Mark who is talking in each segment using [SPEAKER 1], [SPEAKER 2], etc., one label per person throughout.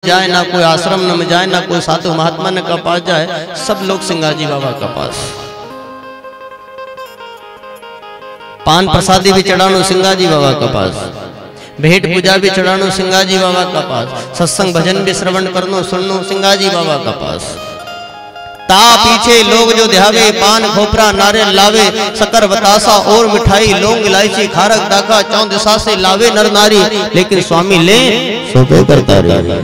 [SPEAKER 1] जाए, ना कोई आश्रम न में जाए, ना कोई साधु महात्मा न का पास जाए, सब लोग सिंगाजी बाबा का पास। पान प्रसादी भी चढ़ानो सिंगाजी बाबा का पास, भेंट पूजा भी चढ़ानो सिंगाजी बाबा का पास, सत्संग भजन भी श्रवण करनो सुननो सिंगाजी बाबा का पास। ता पीछे लोग जो ध्यावे, पान खोपरा नारियल लावे, शक्कर बतासा और मिठाई लौंग इलायची खारक दाखा चौं दिशा से लावे नर नारी, लेकिन स्वामी ले सोपे करता रहे।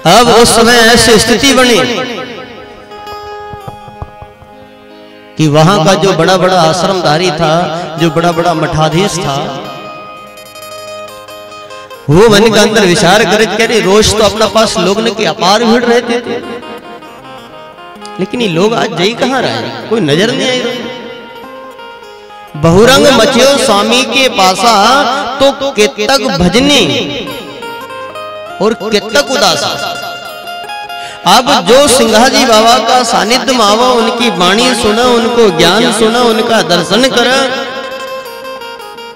[SPEAKER 1] अब उस समय ऐसी स्थिति बनी कि वहां का जो बड़ा बड़ा आश्रमधारी था, जो बड़ा बड़ा मठाधीश था, वो मन के अंदर विचार करे रोज तो अपना पास लोग ने की अपार भीड़ रहते थे, लेकिन ये लोग आज जई कहां रहे, कोई नजर नहीं आई। बहुरंग मचियो स्वामी के पासा, तो केतक भजनी और केतक उदासा। अब जो सिंगाजी बाबा का सानिध्य में आवा, उनकी वाणी सुना, उनको ज्ञान सुना, उनका दर्शन करा,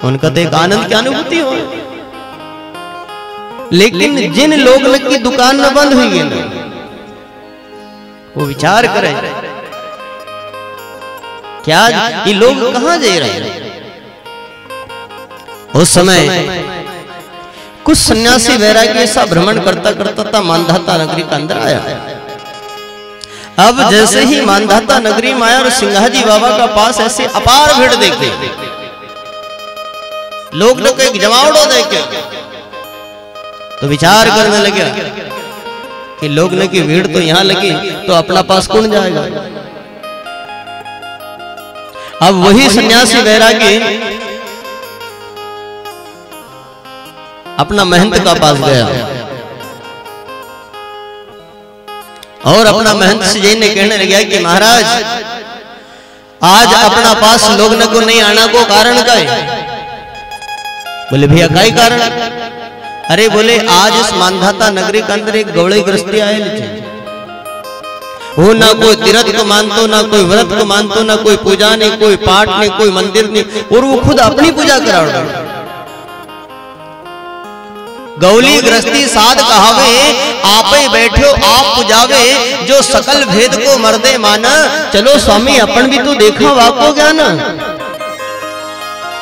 [SPEAKER 1] उनका तो एक आनंद की अनुभूति हो। लेकिन जिन लोग की दुकान न बंद हुई है, वो विचार करें क्या ये लोग कहां जा रहे हैं। उस समय कुछ सन्यासी वैरागी सा भ्रमण करता करता मानधाता नगरी के अंदर आया। अब जैसे ही मानधाता नगरी में आया और सिंगाजी बाबा का पास ऐसे अपार भीड़ देखे, लोग ने एक जमावड़ो देखे, तो विचार करने लगे कि लोग ने की भीड़ तो यहां लगी, तो अपना पास कौन जाएगा। अब वही सन्यासी वैरागी अपना महंत का पास गया और अपना महंत से जी ने कहने लगा कि महाराज, आज अपना पास लोग ने को नहीं आना को कारण का है। बोले भैया का ही कारण? अरे बोले आज इस मानधाता नगरी के अंदर एक गौड़े गृहस्थी आए थे, वो ना कोई तीर्थ को मानतो, ना कोई व्रत को मानतो, ना कोई पूजा नहीं, कोई पाठ नहीं, कोई मंदिर नहीं, और वो खुद अपनी पूजा करा। गौली गृहस्थी साध कहावे, आपे बैठो आप पुजावे, जो सकल भेद को मर्दे माना। चलो स्वामी अपन भी तो देखा वाको ज्ञान,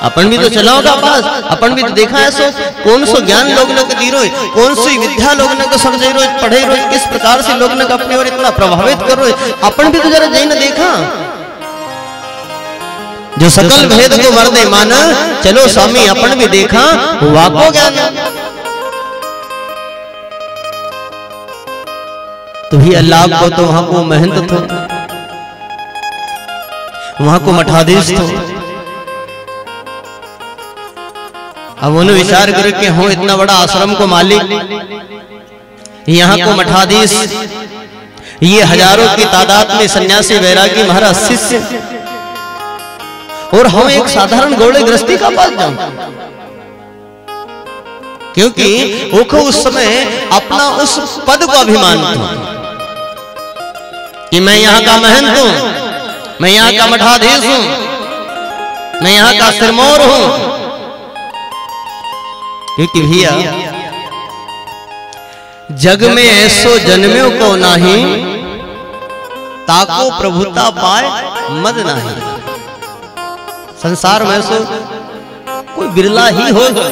[SPEAKER 1] अपन भी तो चलाओगा पास, अपन भी तो देखा है सो कौन सो ज्ञान लोग ने दी रोज, कौन सी विद्या लोग ने समझे रोज, पढ़े रोज, किस प्रकार से लोग ने अपने और इतना प्रभावित कर रोज, अपन भी तो जरा जई न देखा। जो सकल भेद को मर्दे माना, चलो स्वामी अपन भी देखा वाको ज्ञान। तो भी अल्लाह को तो वहां को महंत थो, वहां को मठाधीश थो। अब उन्हें विचार करे कि हो इतना बड़ा आश्रम को मालिक, यहाँ को मठाधीश, ये हजारों की तादाद में सन्यासी वैरागी महाराज शिष्य, और हम एक साधारण गौड़े गृहस्थी का पास जाऊं। क्योंकि वो उस समय अपना उस पद को अभिमान था कि मैं यहाँ का महंत हूं, मैं यहाँ का मठाधीश हूं, मैं यहाँ का सिरमौर हूं। क्योंकि भैया जग में ऐसो जन्म्यो को नाही, ताको प्रभुता पाए मद नाही। संसार में सो कोई बिरला ही होगा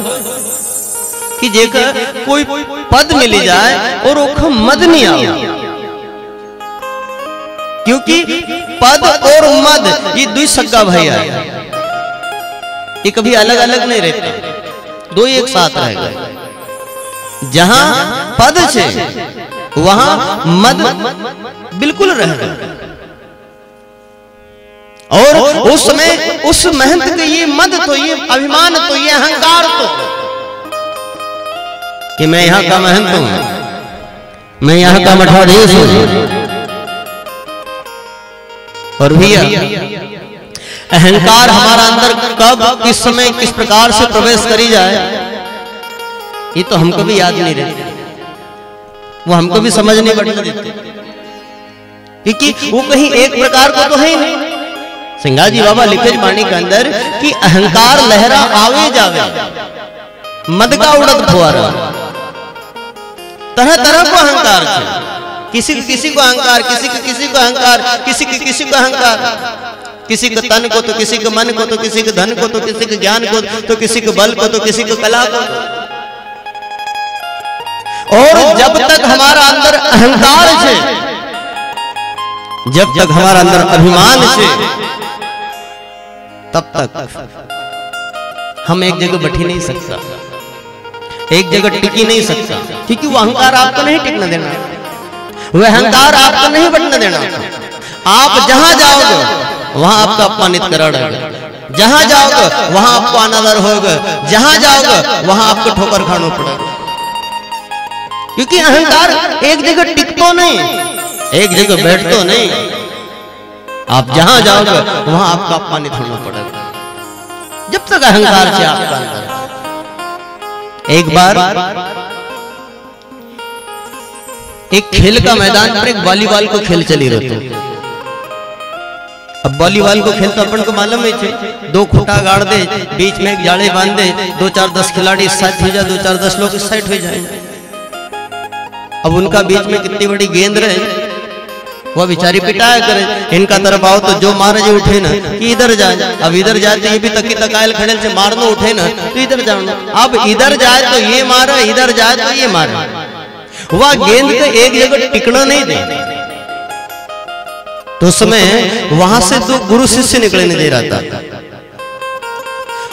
[SPEAKER 1] कि जेकर कोई पद मिल जाए और वो मद नहीं आवे। क्योंकि पद और मद ये दुई सगा भैया है, ये कभी अलग अलग नहीं रहते, दो एक साथ रहेगा। जहां पद छे वहां मद बिल्कुल रहेगा। और उस समय उस महंत के ये मद तो, ये अभिमान तो, ये अहंकार तो कि मैं यहाँ का महंत हूं, मैं यहाँ का मठाधीश हूं। और भैया अहंकार हमारा अंदर कब किस समय किस प्रकार से प्रवेश करी जाए, ये तो हमको भी याद नहीं रहती, वो हमको भी समझ नहीं पड़ने देते, क्योंकि वो कहीं एक प्रकार को तो है ही नहीं। सिंगाजी बाबा लिखे वाणी के अंदर कि अहंकार लहरा आवे जावे, मद का उड़द फुआरा, तरह तरह को अहंकार है। किसी को अहंकार, किसी को अहंकार, किसी को अहंकार, किसी को तन को तो किसी को मन को तो किसी को धन को तो किसी को ज्ञान को तो किसी को बल को तो किसी को कला को। और जब तक हमारा अंदर अहंकार है, जब तक हमारा अंदर अभिमान है, तब तक हम एक जगह बैठी नहीं सकता, एक जगह टिकी नहीं सकता, क्योंकि वो अहंकार आपको नहीं टिकने देना, वह अहंकार आपको नहीं बैठने देना। आप जहां जाओगे वहां आपका अपमानित कराएगा, जहां जाओगे वहां आपको अनादर होगा, जहां जाओगे वहां आपको ठोकर खाना पड़ेगा, क्योंकि अहंकार एक जगह टिकतो नहीं, एक जगह बैठतो नहीं। आप जहां जाओगे वहां आपका अपमानित होना पड़ेगा, जब तक अहंकार से आपका अंदर। एक बार एक खेल का मैदान पर एक वॉलीबॉल को खेल चली रहती। अब वॉलीबॉल को खेल तो अपन को मालूम है, दो खुटा गाड़ दे, बीच में एक जाले बांध दे, 2-4-10 खिलाड़ी इस साइड हो जाए, 2-4-10 लोग इस साइड हो जाए। अब उनका बीच में कितनी बड़ी गेंद रहे, वह बेचारी पिटाया करे, इनका तरफ आओ तो जो मारे जो उठे ना कि इधर जाए। अब इधर जाए तो ये भी तकी तकायल खड़े से मारना उठे ना तो इधर जाना, अब इधर जाए तो ये मारे, इधर जाए तो ये मारे। वह गेंद को एक जगह टिकना नहीं दे। तो उसमें वहां से तो गुरु शिष्य निकले नहीं दे रहा था।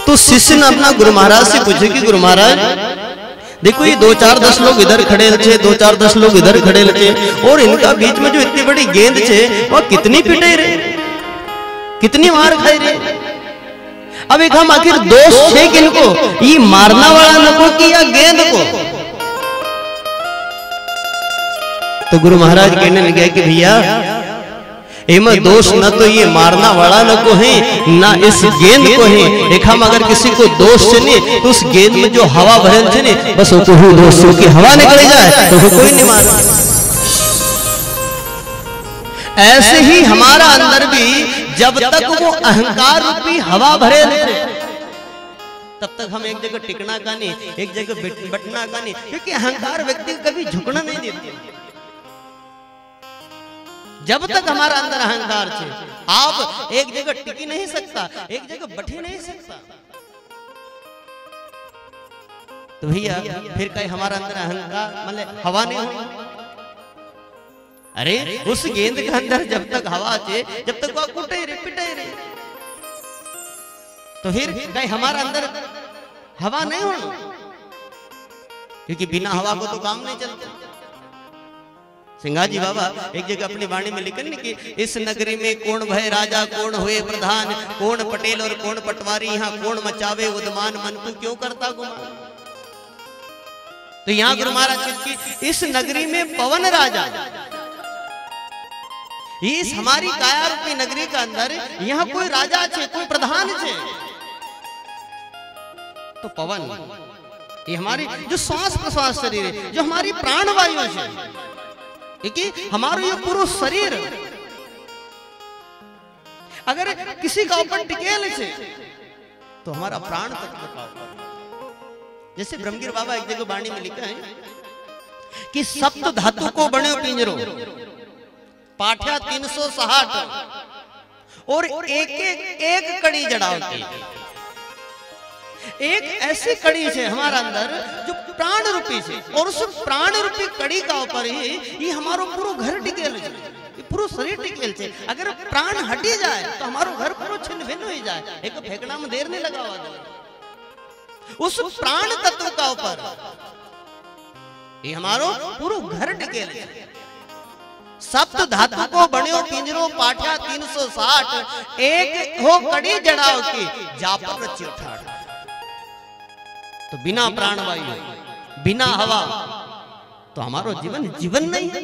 [SPEAKER 1] तो शिष्य ने अपना गुरु महाराज से पूछे कि गुरु महाराज देखो, ये 2-4-10 लोग इधर खड़े थे, 2-4-10 लोग इधर खड़े थे, और इनका बीच में जो इतनी बड़ी गेंद थे वह कितनी पिटे रहे, कितनी मार खाई रहे। अब एक हम आखिर दोष थे किनको, ये मारना वाला नको कि या गेंद को। तो गुरु महाराज कहने लगे कि भैया एम दोष न तो ये मारना वाला न को है, ना इस गेंद को है। एक हम अगर किसी को दोष से नहीं तो उस गेंद में जो हवा भरल थे नहीं, बस वो ही दोष की हवा निकल जाए तो कोई नहीं मार। ऐसे ही हमारा अंदर भी जब तक वो अहंकार रूपी हवा भरे तब तक हम एक जगह टिकना का नहीं, एक जगह बैठना का नहीं, क्योंकि अहंकार व्यक्ति को कभी झुकना नहीं देती। जब तक हमारा अंदर अहंकार है, आप एक जगह टिकी नहीं सकता, एक जगह बैठी नहीं सकता। तो भैया फिर कहीं हमारा अंदर अहंकार मतलब हवा नहीं हो। अरे उस गेंद के अंदर जब तक हवा है, जब तक वह कुटे रे पिटे रे, तो फिर कहीं हमारा अंदर हवा नहीं होना, क्योंकि बिना हवा को तो काम नहीं चलता। सिंगाजी बाबा एक जगह अपनी वाणी में लिखन कि इस नगरी में कौन भय राजा, कौन हुए प्रधान, कौन पटेल और कौन पटवारी, यहाँ कौन मचावे उद्मान, मन तू क्यों करता गुमान। तो यहाँ गुरु महाराज की इस नगरी में पवन राजा, इस हमारी काया रूपी नगरी के अंदर यहाँ कोई राजा छे, कोई प्रधान छे, तो पवन ये हमारी जो श्वास प्रश्वास शरीर है, जो हमारी प्राण वायु है, क्योंकि हमारा ये पूरा शरीर अगर किसी का ऊपर टिकेल से तो हमारा प्राण तत्व का ऊपर। जैसे ब्रह्मगिर बाबा एक जगह वाणी में लिखा है कि सप्त धातु को बने पिंजरो, पाठ्या 360 और एक कड़ी जड़ाव की। एक ऐसी कड़ी है हमारा अंदर जो प्राण रूपी है, और उस प्राण रूपी कड़ी का ऊपर ही ये हमारो पूरा घर टिकेल है, पूरा शरीर टिकेल है। अगर प्राण हटी जाए तो हमारो घर पूरा छिन्न भिन्न हो जाए, एक फेंकना में देर नहीं लगा हुआ। उस प्राण तत्व का ऊपर ये हमारो पूरा घर टिकेल है। सप्त धातु को बन्यो पिंजरो, पाठ्या 360 एक हो कड़ी जड़ाव की, जा पर रची उठाड़। तो बिना प्राण वायु, बिना हवा तो हमारो जीवन जीवन नहीं है।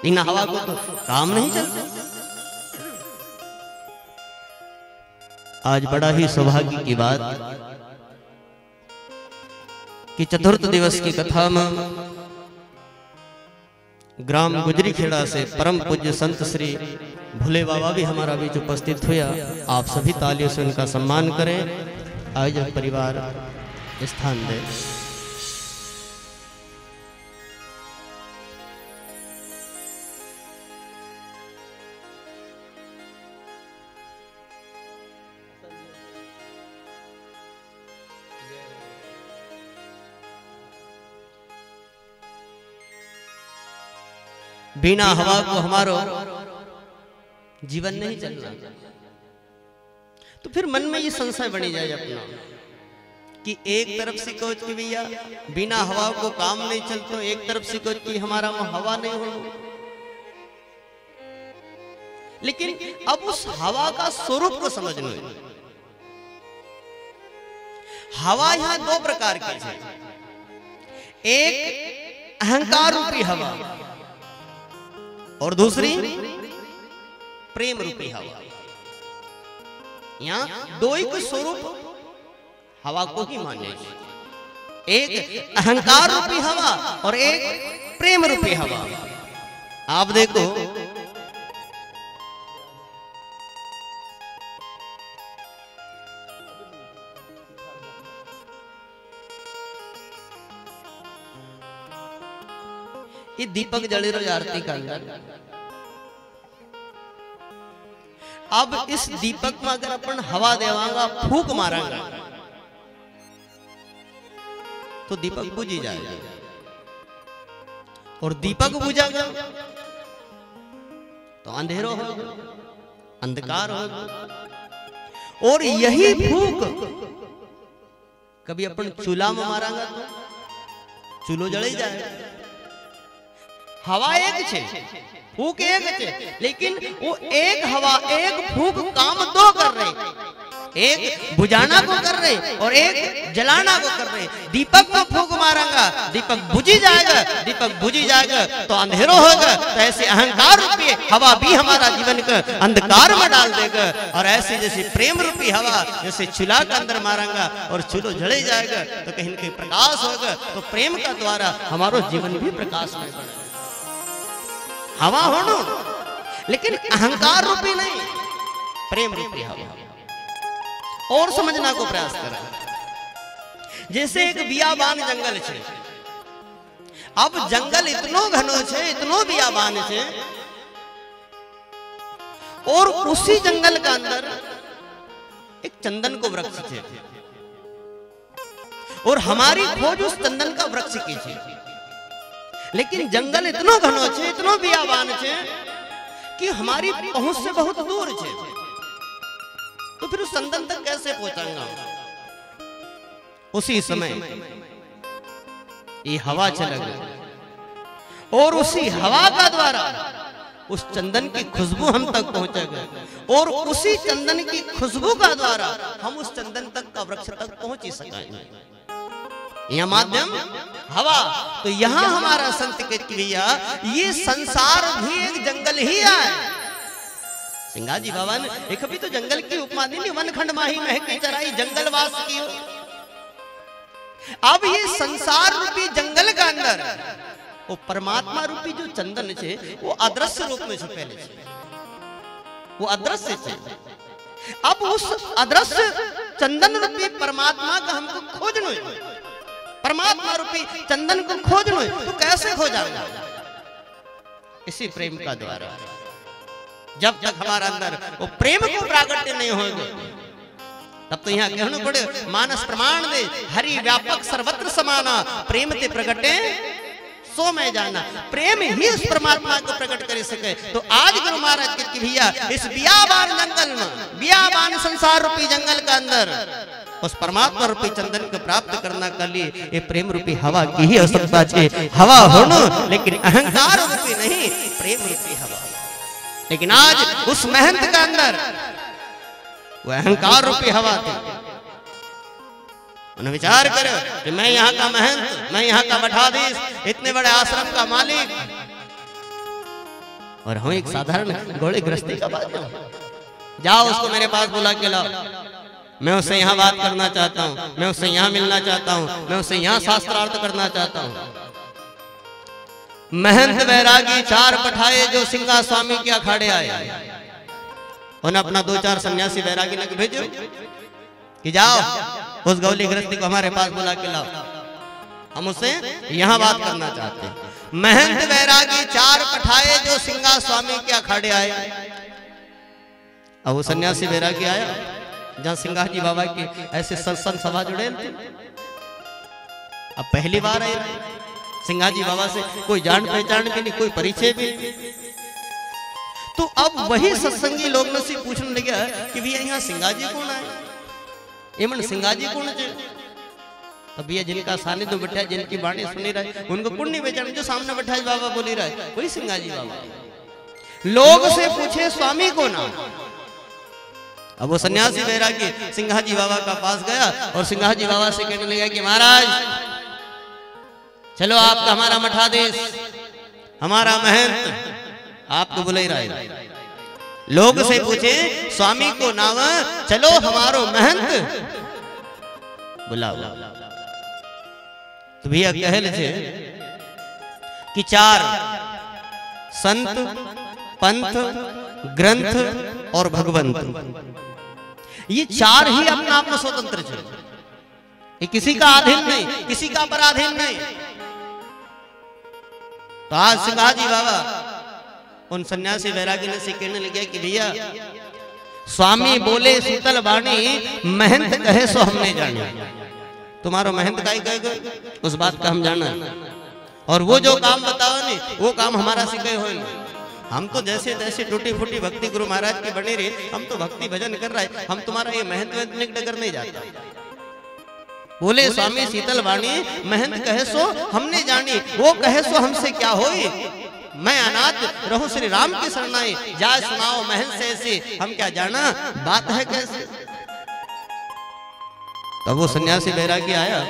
[SPEAKER 1] बिना हवा को तो काम नहीं चलता। आज बड़ा ही सौभाग्य की बात कि चतुर्थ दिवस की कथा में ग्राम गुजरी खेड़ा से परम पूज्य संत श्री भोले बाबा भी हमारा बीच उपस्थित हुआ। आप सभी तालियों से उनका सम्मान करें। आयोजक परिवार स्थान दे। बिना हवा को हमारो जीवन नहीं चलना। तो फिर मन में ये संशय बनी जाए अपना कि एक तरफ से कोच की भैया बिना हवा को काम नहीं चलता, एक तरफ से कोच की हमारा हवा नहीं हो। लेकिन अब उस हवा का स्वरूप को समझना है। हवा यहां दो प्रकार की है, एक अहंकार रूपी हवा और दूसरी प्रेम रूपी हवा। यहां दो ही स्वरूप हवा को ही माने, एक अहंकार रूपी हवा और एक प्रेम रूपी हवा। आप देखो ये दीपक जले रो आरती का अंदर। अब इस दीपक में अगर अपन हवा देवांगा, फूक मारांगा तो दीपक बुझी जाएगा, और दीपक बुझेगा तो अंधेरो होगा, अंधकार होगा। और यही फूक कभी अपन चूल्हा में मारांगा तो चूल्हो जल ही जाएगा। हवा एक छे, फूक एक छे, लेकिन वो एक हवा एक फूक काम दो कर रहे, एक बुझाना को कर रहे और एक जलाना को कर रहे। दीपक में फूक मारांगा दीपक बुझी जाएगा, दीपक बुझी जाएगा तो अंधेरो होगा। तो ऐसे अहंकार रूपी हवा भी हमारा जीवन को अंधकार में डाल देगा। और ऐसे जैसे प्रेम रूपी हवा जैसे चूल्हा के अंदर मारांगा और चूल्हो जले जाएगा तो कहीं न कहीं प्रकाश होगा। तो प्रेम का द्वारा हमारो जीवन भी प्रकाश में बनेगा। हवा होनो लेकिन अहंकार रूपी नहीं, प्रेम रूपी हवा। और समझना को प्रयास करा। जैसे एक बियाबान जंगल छे, अब जंगल इतनो घनो छे, इतनो बियाबान छे, और उसी जंगल के अंदर एक चंदन को वृक्ष छे, और हमारी खोज उस चंदन का वृक्ष की छे। लेकिन जंगल इतनो घनो छे, इतनो बियाबान छे कि हमारी पहुंच से बहुत दूर छे। तो फिर उस चंदन तक कैसे पहुंचाऊंगा? उसी समय ये हवा चला गई और उसी हवा का द्वारा उस चंदन की खुशबू हम तक पहुंचेगा, और उसी चंदन की खुशबू का द्वारा हम उस चंदन तक का वृक्ष तक पहुंच ही सकेंगे। यह माध्यम हवा। तो यहां हमारा संत कहते भैया ये संसार भी एक जंगल ही है। सिंगा जी भवन एक भी तो जंगल की उपमा दी, वन खंड माही महकी चराई जंगलवास की हो। अब ये संसार रूपी जंगल का अंदर वो परमात्मा रूपी जो चंदन छे वो अदृश्य रूप में छुपेले छे, वो अदृश्य छे। अब उस अदृश्य चंदन रूपी परमात्मा का हमको खोजना है, परमात्मा रूपी चंदन को खोजना है। तो कैसे खोजाऊंगा? इसी प्रेम का द्वारा। जब तक हमारा अंदर वो प्रेम को प्रागट्य नहीं होगा तब तो यहाँ कहना पड़े मानस प्रमाण दे हरि व्यापक सर्वत्र समाना, प्रेम ते प्रगटे सो मैं जाना। प्रेम ही उस परमात्मा को प्रकट कर सके। तो आज गुरु महाराज के भैया इस बियाबान जंगल में, बियाबान संसार रूपी जंगल का अंदर उस परमात्मा रूपी चंदन को प्राप्त करना के लिए ये प्रेम रूपी हवा की ही आवश्यकता है। हवा होनो लेकिन अहंकार रूपी नहीं, प्रेम रूपी हवा। लेकिन आज उस महंत के अंदर वो अहंकार रूपी हवा थी। उन्हें विचार करो कि मैं यहाँ का महंत, मैं यहाँ का मठाधीश, इतने बड़े आश्रम का मालिक, और हम एक साधारण घोड़े गृहस्थी का बात। जाओ उसको मेरे पास बुला के लाओ, मैं उससे यहाँ बात करना चाहता हूँ, मैं उससे यहाँ मिलना चाहता हूँ, मैं उससे यहाँ शास्त्रार्थ करना चाहता हूँ। महंत वैरागी चार पठाए जो सिंगा स्वामी के अखाड़े आए, उन्हें अपना दो चार सन्यासी वैरागी ने भेजो कि जाओ उस गौली गृहस्थी को हमारे पास बुला के लाओ, हम उससे यहाँ बात करना चाहते हैं। महंत बैरागी 4 पठाए जो सिंगा स्वामी के अखाड़े आए। अब वो सन्यासी बैरागी आया जहाँ सिंगा जी बाबा की ऐसे सत्संग सभा जुड़े थे। अब पहली बार आए सिंगा जी बाबा से कोई जान पहचान भी नहीं, कोई परिचय भी नहीं। तो अब वही सत्संगी लोग में से पूछने लगे कि भैया यहाँ सिंगा जी कौन आए, एमन सिंगा जी कौन थे। तब भैया जिनका सानिध्य बैठा, जिनकी वाणी सुनी रहे, उनको कौन नहीं पहचान, जो सामने बैठा बाबा बोली रहे वही सिंगा जी बाबा। लोग से पूछे स्वामी को ना। अब वो सन्यासी बैरागी सिंगा जी बाबा का पास गया और सिंगा जी बाबा से कहने लगा कि महाराज चलो, आपका हमारा मठाधीश, हमारा महंत आपको बुला ही रहा है। लोग से पूछे स्वामी को नाम, चलो हमारो महंत बुलाओ। तो भैया कहल थे कि 4 संत, पंथ, ग्रंथ और भगवंत, ये 4 ही अपना आप में स्वतंत्र थे। ये किसी का अधीन नहीं, किसी का पराधीन नहीं। तो आज सिंगा जी बाबा उन सन्यासी बैरागी ने से कहने लगे कि भैया स्वामी बोले शीतल वाणी, महंत कहे सो हमने जाने। तुम्हारा महंत का ही कहे, उस बात का हम जाना। और वो जो काम बताओ नहीं, वो काम हमारा से गए हो। हम तो जैसे तैसे टूटी फूटी भक्ति गुरु महाराज की बने रहे, हम तो भक्ति भजन कर रहे हैं, हम तुम्हारा ये महंत डगर नहीं जाता। बोले स्वामी शीतल वाणी, महंत कहे सो हमने जानी, वो कहे सो हमसे क्या होई। मैं अनाथ रहूं श्री राम की शरणाई, जा सुनाओ महंत से ऐसी, हम क्या जाना बात है कैसे। तब वो सन्यासी बैरागी आया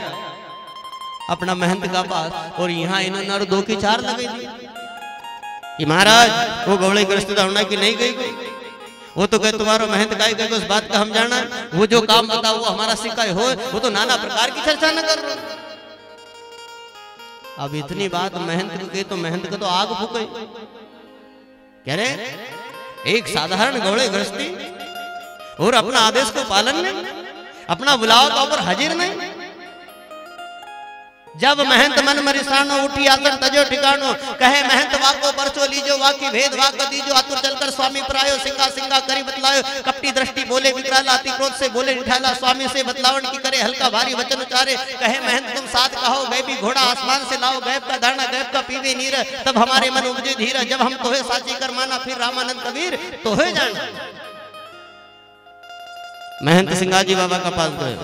[SPEAKER 1] अपना महंत का पास, और यहाँ इन्होंने 2 की 4 लगाई दी कि महाराज वो गौड़े ग्रस्त होना की नहीं गई, वो तो कहे तुम्हारा महंत का ही कहे, उस बात का हम जाना। वो जो काम बताओ वो हमारा सिक्का हो, वो तो नाना प्रकार की चर्चा न कर रहे। अब इतनी बात महंत को कही तो महंत को तो आग फूक गई। कह रहे एक साधारण गौड़े गृहस्थी और अपना आदेश को पालन नहीं, अपना बुलाव तो पर हाजिर नहीं। जब महंत मन मरिसानो उठी आकर तजो ठिकानो, कहे महंत वाको परचो लीजो, वाकी भेद वाक दीजो, आतुर चलकर स्वामी परायो, सिंगा सिंगा करी बतलायो। कपटी दृष्टि बोले विकराला, अति क्रोध से बोले निठाला, स्वामी से बतलावन की करे हल्का भारी वचन उचारे। कहे महंत तुम साथ कहो, गैबी घोड़ा आसमान से लाओ, गैब का दाना गैब का पीवे नीर, तब हमारे मन उपजे धीर। जब हम तोहे साची कर माना, फिर रामानंद कबीर तोहे जाना। महंत सिंगा जी बाबा का पास गए,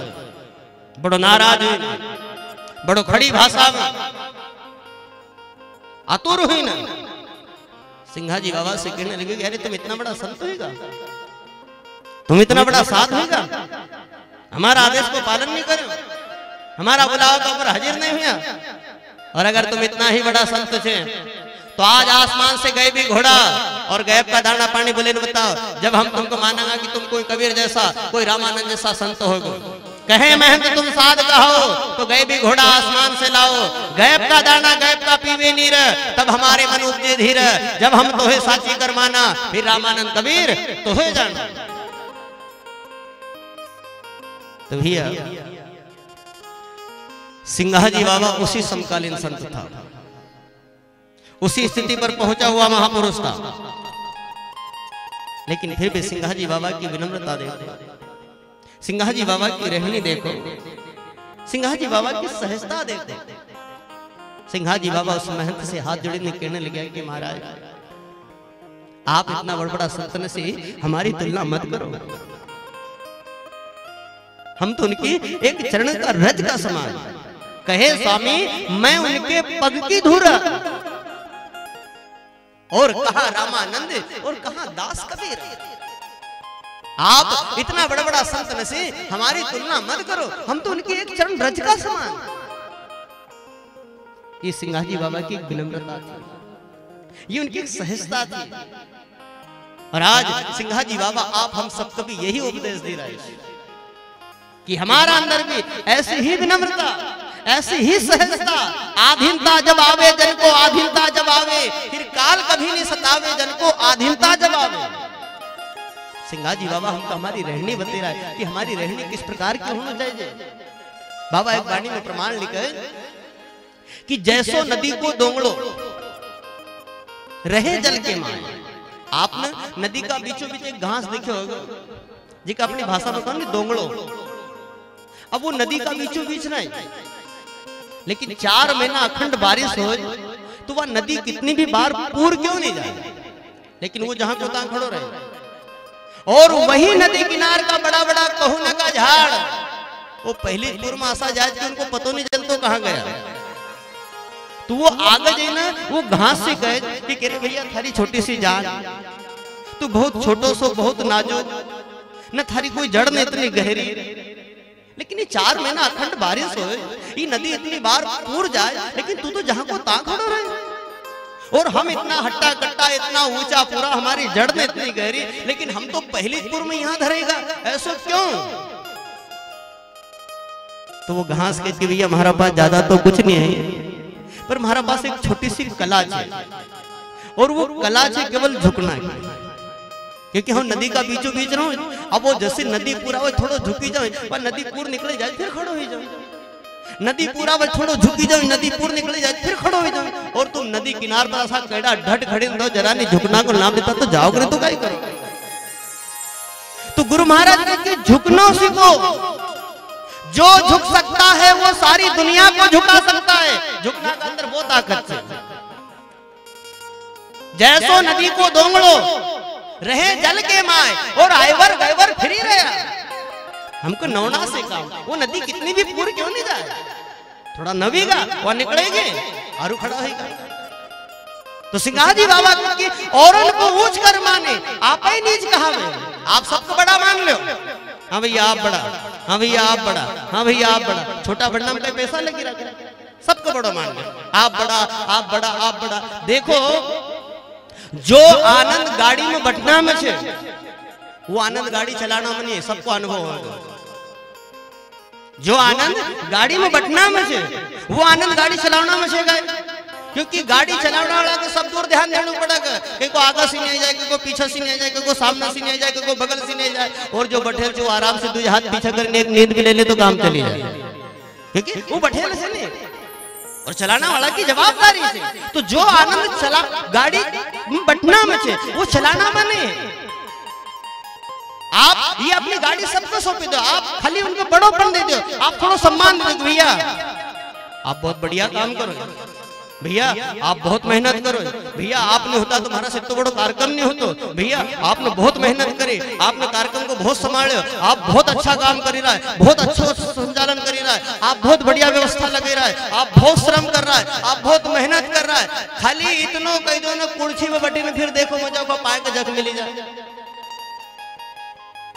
[SPEAKER 1] बड़ो नाराज हुई, बड़ो खड़ी भाषा में आतुर हुई ना। सिंगा जी बाबा से कहने लगे अरे तुम इतना बड़ा संत होगा, तुम इतना बड़ा साध होगा, हमारा आदेश को पालन नहीं करो, हमारा बुलावा तो पर हाजिर नहीं हुआ। और अगर तुम इतना ही बड़ा संत थे तो आज आसमान से गए भी घोड़ा और गैब का दाना पानी बोले न बताओ, जब हम तुमको मानेंगे कि तुम कोई कबीर जैसा, कोई रामानंद जैसा संत होगो। कहे महंत तुम साध कहो, तो गए भी घोड़ा आसमान से लाओ, गैब का दाना गैब का पीवे नीर, तब हमारे मन उपजे धीर। जब हम तोहे साची कर माना, फिर रामानंद कबीर तोहे जाना। तो भैया सिंगा जी बाबा उसी समकालीन संत था, उसी स्थिति पर पहुंचा हुआ महापुरुष था। लेकिन फिर भी सिंगा जी बाबा की विनम्रता देखो, सिंगा जी बाबा की रहनी देखो, सिंगा जी बाबा की सहजता देखो। सिंगा जी बाबा उस महंत से हाथ जोड़ने कहने लगे कि महाराज आप इतना बड़ा संतन से हमारी तुलना मत करो, हम तो उनकी एक चरण का रज का समान। कहे स्वामी मैं उनके पग की धूल, और कहा रामानंद और कहा दास कबीर। आप इतना बड़ा बड़ा संत न से हमारी तुलना मत करो, हम तो उनकी एक चरण रज का समान। ये सिंगा जी बाबा की विनम्रता थी, ये उनकी सहजता थी। और आज सिंगा जी बाबा आप हम सबको भी यही उपदेश दे रहे हैं कि हमारा अंदर भी ऐसी ही विनम्रता, ऐसी ही सहजता, आधीनता जब आवे जन को, आधीनता जब आवे फिर काल कभी नहीं सतावे जन को, आधीनता जब आवे। सिंगाजी बाबा हमको हमारी रहनी बते रहा है कि हमारी रहनी किस प्रकार की होनी चाहिए। बाबा एक वाणी में प्रमाण लिखे कि जैसो नदी को दोंगड़ो रहे जल के मान। आपने नदी का बीचों बीच एक घास देखे होगा जिसका अपनी भाषा में कौन दोंगड़ो। अब वो नदी का बीचों बीच नहीं, लेकिन 4 महीना अखंड बारिश हो तो वह नदी कितनी भी बार पूर क्यों नहीं जाए, लेकिन वो जहां को तहां खड़ो रहे। और वही नदी किनार का बड़ा बड़ा कहुना का झाड़ वो पहले पूर में आशा जाए कि उनको पता नहीं चलता कहां गया। तो वो आगे जाए ना, वो घास से गए कि कह रहे भैया थारी छोटी सी जान, तू बहुत छोटो सो बहुत नाजुक न, थारी कोई जड़ नहीं इतनी गहरी, लेकिन ये 4 महीना अखंड बारिश हो, ये नदी इतनी बार पूर जाए, लेकिन तू तो जहां को तहां खड़ा रहे। और हम इतना हट्टा कट्टा इतना ऊंचा पूरा, हमारी जड़ में इतनी गहरी, लेकिन हम तो पहली पूर में यहां धरेगा, ऐसा क्यों। तो वो घास के भैया हमारा पास ज्यादा तो कुछ नहीं है, पर हमारा पास एक छोटी सी कला है, और वो कला है केवल झुकना है। क्योंकि हम नदी का बीचों बीच रहो, अब वो जैसे नदी पूरा वो थोड़ा झुकी जाए, वह नदी पूर निकले जाए फिर खड़ो हो जाओ, नदी पूरा वो थोड़ा झुकी जाए, नदी पूर निकले जाए फिर खड़ो हो जाओ। और तुम नदी किनार पर ऐसा कैडा ढट खड़े दो, जरा नहीं झुकना को नाम देता तो जाओगे तो क्या करो। तो गुरु महाराज ने कि झुकना सीखो, जो झुक सकता है वो सारी दुनिया को झुका सकता है। झुकना के अंदर वो ताकत है। जैसो नदी को दोंगड़ो रहे जल के माए, और आयवर गयवर फिरी रहा। हमको नौना से काम, वो नदी कितनी भी पूरी क्यों नहीं जाए, थोड़ा नवीगा वो निकलेगे और खड़ा होगा। तो सिंगाजी बाबा की औरन को ऊंच कर माने, आप ही नीच कहा, आप सबको बड़ा मान लो। हाँ भैया आप बड़ा, हाँ भैया आप बड़ा, हाँ भैया आप बड़ा, छोटा बढ़ना में पैसा लगी रहा, सबको बड़ा मान लो, आप बड़ा आप बड़ा आप बड़ा। देखो जो आनंद गाड़ी में बैठना में छे, वो आनंद गाड़ी चलाना में नहीं, सबको अनुभव होगा। जो आनंद गाड़ी में बैठना में छे, वो आनंद गाड़ी चलाना में छे। क्योंकि गाड़ी चलाने वाला के सब दूर ध्यान देना पड़ेगा, कहीं को आगे से नहीं जाए, कहीं को पीछे से नहीं जाए, कहीं को सामने से नहीं जाए, कहीं को बगल से नहीं जाए। और जो बैठे जो आराम से 2 हाथ पीछे करने एक नींद भी ले ले तो काम चली जाए, क्योंकि वो बैठे से नहीं, और चलाना वाला की जवाबदारी से। तो जो आनंद चला गाड़ी बैठना में छे, वो चलाना में नहीं। आप ये अपनी गाड़ी सबको सौंपे दो, आप खाली उनको बड़ोपन दे दो, आप थोड़ा सम्मान दे दो। भैया आप बहुत बढ़िया काम करो, भैया आप बहुत मेहनत करो, भैया आपने होता तुम्हारा से तो बड़ा कार्यक्रम नहीं होता, भैया आपने बहुत मेहनत करे, आपने कार्यक्रम को बहुत संभाले, आप बहुत अच्छा काम कर रहा है, बहुत अच्छा संचालन कर रहा है, आप बहुत बढ़िया व्यवस्था लगे रहा है, आप बहुत श्रम कर रहा है, आप बहुत मेहनत कर रहा है। खाली इतनो कई दो कुर्सी में बटी में फिर देखो मजा को पाए के जग मिली जाए।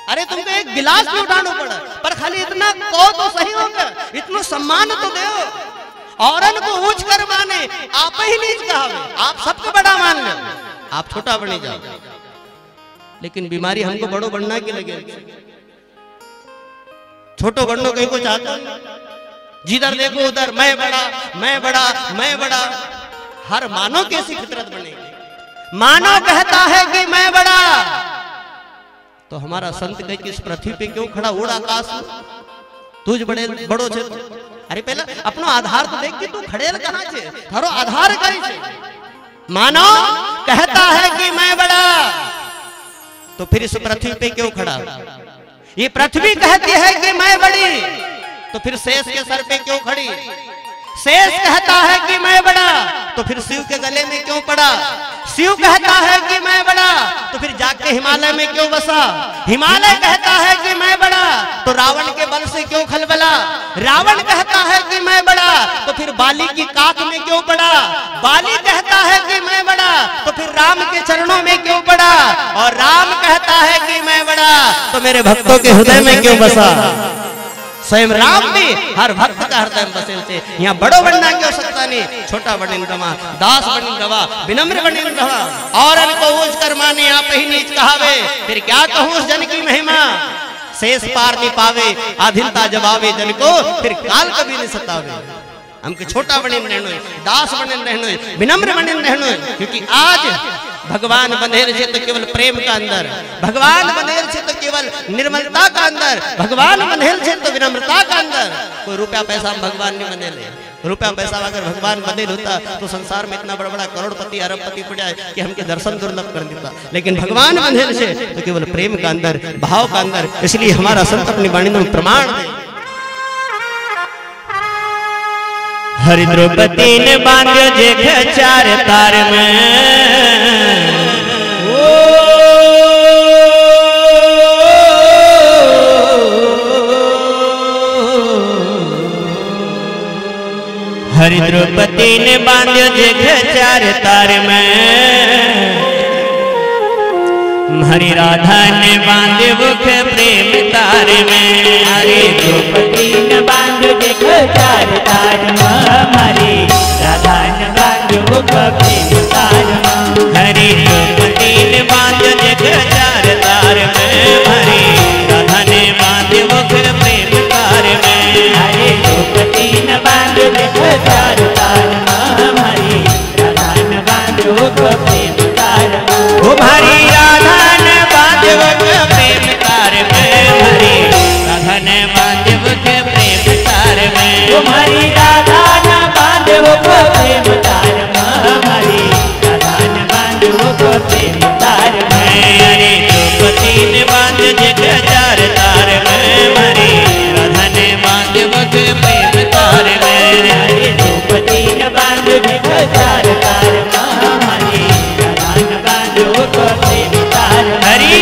[SPEAKER 1] अरे तुमको एक गिलास भी उठाना पड़ा, पर खाली इतना कहो तो सही होगा, इतना सम्मान तो दो। औरन को ऊंच कर माने, आप ही नीच कहावे, आप सबको बड़ा मान लो, आप छोटा बने जाओ। लेकिन बीमारी हमको बड़ो बनना की लगे, छोटो बनना कहीं को चाहता, जिधर देखो उधर मैं बड़ा मैं बड़ा मैं बड़ा। हर मानव कैसी फितरत बनेगी, मानव कहता है कि मैं बड़ा, तो हमारा संत कहे कि इस पृथ्वी पे क्यों खड़ा, उड़ आकाश में, तुझ बड़े बड़ो छे। अरे पहला अपनो आधार तो देख कि तू खड़ेल कहां छे, थारो आधार कई छे। मानो कहता है कि मैं बड़ा, तो फिर इस पृथ्वी पे क्यों खड़ा। ये पृथ्वी कहती है कि मैं बड़ी, तो फिर शेष के सर पे क्यों खड़ी। शेष कहता है कि मैं बड़ा, तो फिर शिव के गले में क्यों पड़ा। शिव कहता है कि मैं बड़ा, तो फिर जाके हिमालय में क्यों बसा। हिमालय कहता है कि मैं बड़ा, तो रावण के बल से क्यों खलबला। रावण कहता है कि मैं बड़ा, तो फिर बाली की काख में क्यों पड़ा। बाली कहता है कि मैं बड़ा, तो फिर राम के चरणों में क्यों पड़ा। और राम कहता है कि मैं बड़ा, तो मेरे भक्तों के हृदय में क्यों बसा। स्वयं राम भी हर भक्त का हृदय में बसे थे। यहाँ बड़ो बनना की आवश्यकता नहीं, छोटा बनिन रवा, दास बनिन रवा, विनम्र बनिन रवा। और इनको ऊंच कर माने, आप ही नीच कहावे। फिर क्या कहूँ उस जन की महिमा, शेष पार नहीं पावे, आधीनता जवावे जन को, फिर काल कभी नहीं सतावे। हमके छोटा बनिन रहनो, दास बनिन रहनो, विनम्र बनिन रहनो। क्योंकि आज भगवान बंधेल से तो केवल प्रेम का अंदर, भगवान बंधेल से तो केवल निर्मलता का अंदर, भगवान बंधेल से तो विनम्रता का अंदर। कोई रुपया पैसा भगवान नहीं बंधेले। रुपया पैसा अगर भगवान बंधेल होता तो संसार में इतना बड़ा बड़ा करोड़पति अरबपति पड़ जाए कि हमके दर्शन दुर्लभ कर देता। लेकिन भगवान बंधेल से तो केवल प्रेम का अंदर, भाव का अंदर। इसलिए हमारा संत अपनी वाणी में प्रमाण दे।
[SPEAKER 2] हरि द्रौपदी ने बांध्यो जेठ चार तार में, हरि द्रौपदी ने बांध्यो जेठ चार तार में, हरि राधा ने बांधे मुख प्रेम तार में। हरि द्रौपदी ने बांधे जेठ चार तार में, हरि राधा ने बांधे मुख प्रेम तार में। हरि द्रौपदी ने बांधे जेठ चार तार में, हरि राधा ने बांधे मुख प्रेम तार में। हरि द्रौपदी ने बांधे जेठ चार तार में, हरि राधा ने बांधे मुख प्रेम तार में। ओ हरि राधा ने बांधे मुख प्रेम तार में, हरि राधा ने बांधे मुख प्रेम तार में। ओ हरि राधा ने बांधे मुख प्रेम तार में, हरि राधा ने बांधे मुख प्रेम तार में। हरि द्रौपदी ने बांधे जेठ चार तार में, हरि राधा ने बांधे मुख प्रेम तार में। हरि द्रौपदी ने बांधे जेठ चार तार में, हरि राधा ने बांधे मुख प्रेम तार में। हरि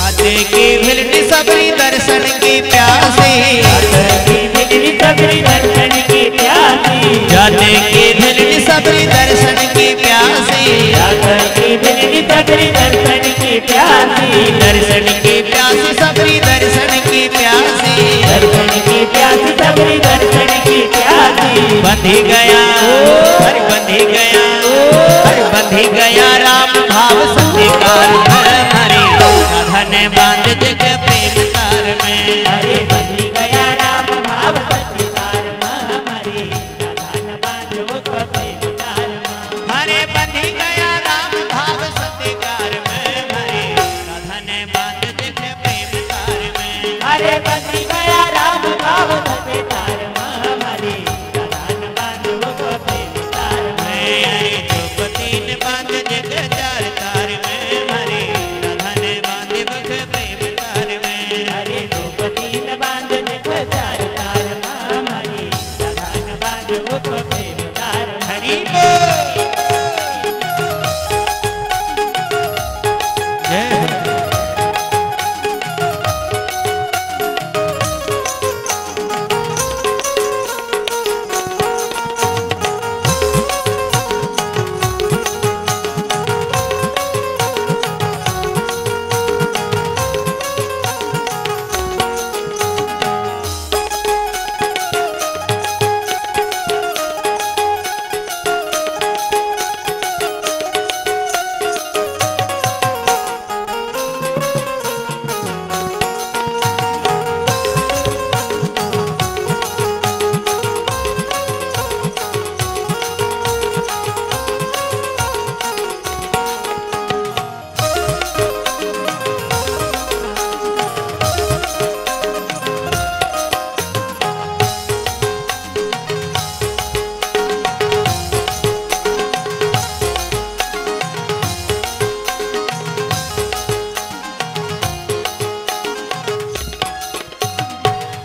[SPEAKER 2] जाते की भिलनी सबरी दर्शन की प्यासी, जाते की भिलनी सबरी दर्शन की प्यासी। दर्शन की प्यासी सबरी दर्शन की प्यासी, दर्शन की प्यासी सबरी दर्शन की प्यासी। बंधी गया हर बंधी गया, हर बंधी गया राम भाव सत्कार में। हरि राधा ने बांध जग प्रेम तार में। हरि बंधी गया राम भाव सत्कार में, हरि राधा ने बांध मुख प्रेम तार में। हरे बंधी गया राम भाव सत्कार में, हरि राधा ने बांध जग प्रेम तार में। हरे बंधी गया राम भाव सत्कार में, हरि राधा ने बांध मुख प्रेम तार में। हरि द्रौपदी ने बांध जग चार तार में, हरि राधा ने बांध मुख प्रेम तार में। हरि द्रौपदी ने बांध जग चार तार में, हरि राधा ने बांध मुख प्रेम तार में। हरि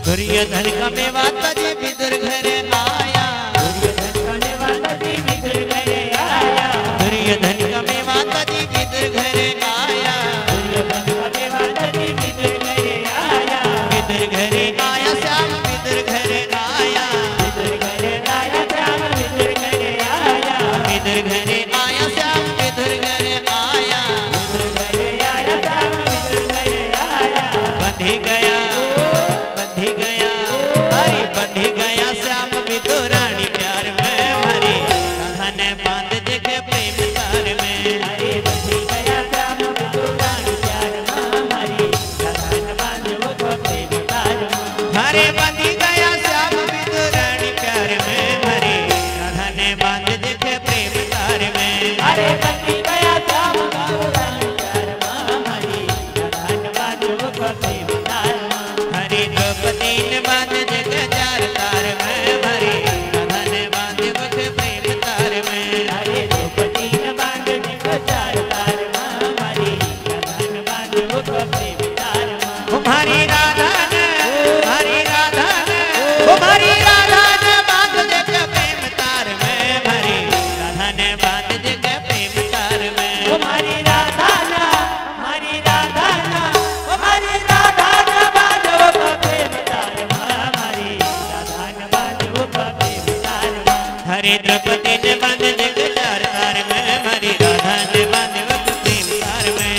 [SPEAKER 2] दुर्योधन का मेवा तजी विदुर घरे आया, दुर्योधन का मेवा तजी विदुर घरे आया, दुर्योधन का मेवा तजी विदुर घरे आया, दुर्योधन का मेवा तजी विदुर घरे आया, विदुर घरे आया श्याम विदुर घरे आया, विदुर घरे आया श्याम विदुर घरे आया, विदुर घरे आया श्याम विदुर घरे आया, विदुर घरे आया श्याम विदुर घरे आया, बंधी गया बंधी गया श्याम विदुरानी प्यार में हरी धन बांध देखे प्रेम तार में, हरे बंधी गया श्याम विदुरानी प्यार में हरी धन बांध वो प्रेम तार में, हरे बंधी गया श्याम विदुरानी प्यार में हरी धन बांध देखे प्रेम तार में, हरे बंधी गया श्याम विदुरानी प्यार में हरी धन बांध वो प्रेम तार में, हरे द्रौपदी ने बांध जग चार तार में भरी धन बांध मुख प्रेम तार में, हरे द्रौपदी ने बांध जग चार तार में भरी धन बांध मुख प्रेम तार में, तुम्हारी राधा ने हरी राधा ने तुम्हारी राधा ने बांध जग प्रेम तार में भरी धन बांध जग प्रेम तार में, तुम्हारी राधा ने हरी राधा ने तुम्हारी राधा ने बांध मुख प्रेम तार में हरी धन बांध मुख प्रेम तार में, हरे द्रौपदी ने बांध जग चार तार में हरी राधा ने बांध मुख प्रेम तार में,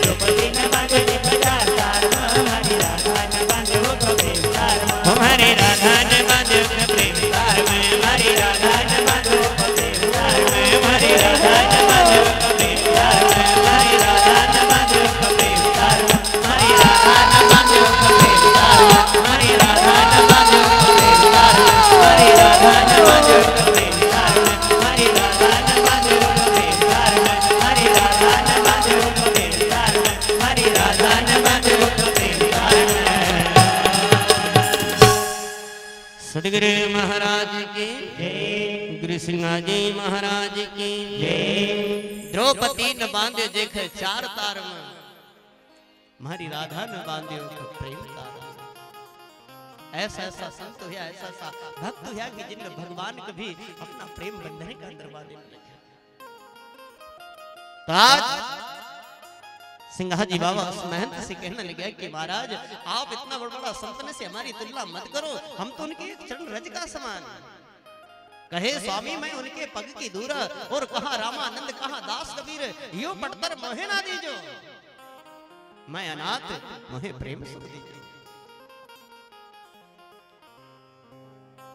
[SPEAKER 2] द्रौपदी ने बांध जग चार तार में हरी राधा ने बांध मुख प्रेम तार में, हमारी राधा ने बांध मुख प्रेम तार में, हरी राधा ने बांध मुख प्रेम तार में, हरी राधा ने बांध मुख प्रेम तार में, हरी राधा ने बांध मुख प्रेम तार में, हरी राधा ने बांध मुख प्रेम तार में, हरी राधा ने बांध मुख प्रेम तार में, हरी राधा ने बांध मुख प्रेम तार में, हरी राधा ने बांध मुख प्रेम तार में, हरी राधा ने बांध मुख प्रेम तार में, हरी राधा ने बांध मुख प्रेम तार में। सदगुरु महाराज की जय, गुरु सिंह जी महाराज की जय। द्रौपदी ने बांधे देखे चार तार में, हमारी राधा ने बांधे प्रेम तार में। ऐसा ऐसा संत हुआ, ऐसा ऐसा भक्त हुआ कि जिनने भगवान को भी अपना प्रेम बंधन के अंदर बांधे रखा। तो आज सिंघाजी बाबा उस महंत से कहने लगे कि महाराज आप इतना बड़ा संत से हमारी तुलना मत करो, हम तो उनके एक चरण रज का समान। कहे स्वामी मैं उनके पग की दूर, और कहा रामानंद कहा दास कबीर, यो पटतर मोहे ना दीजो, मैं अनाथ मोहे प्रेम सुख दीजो।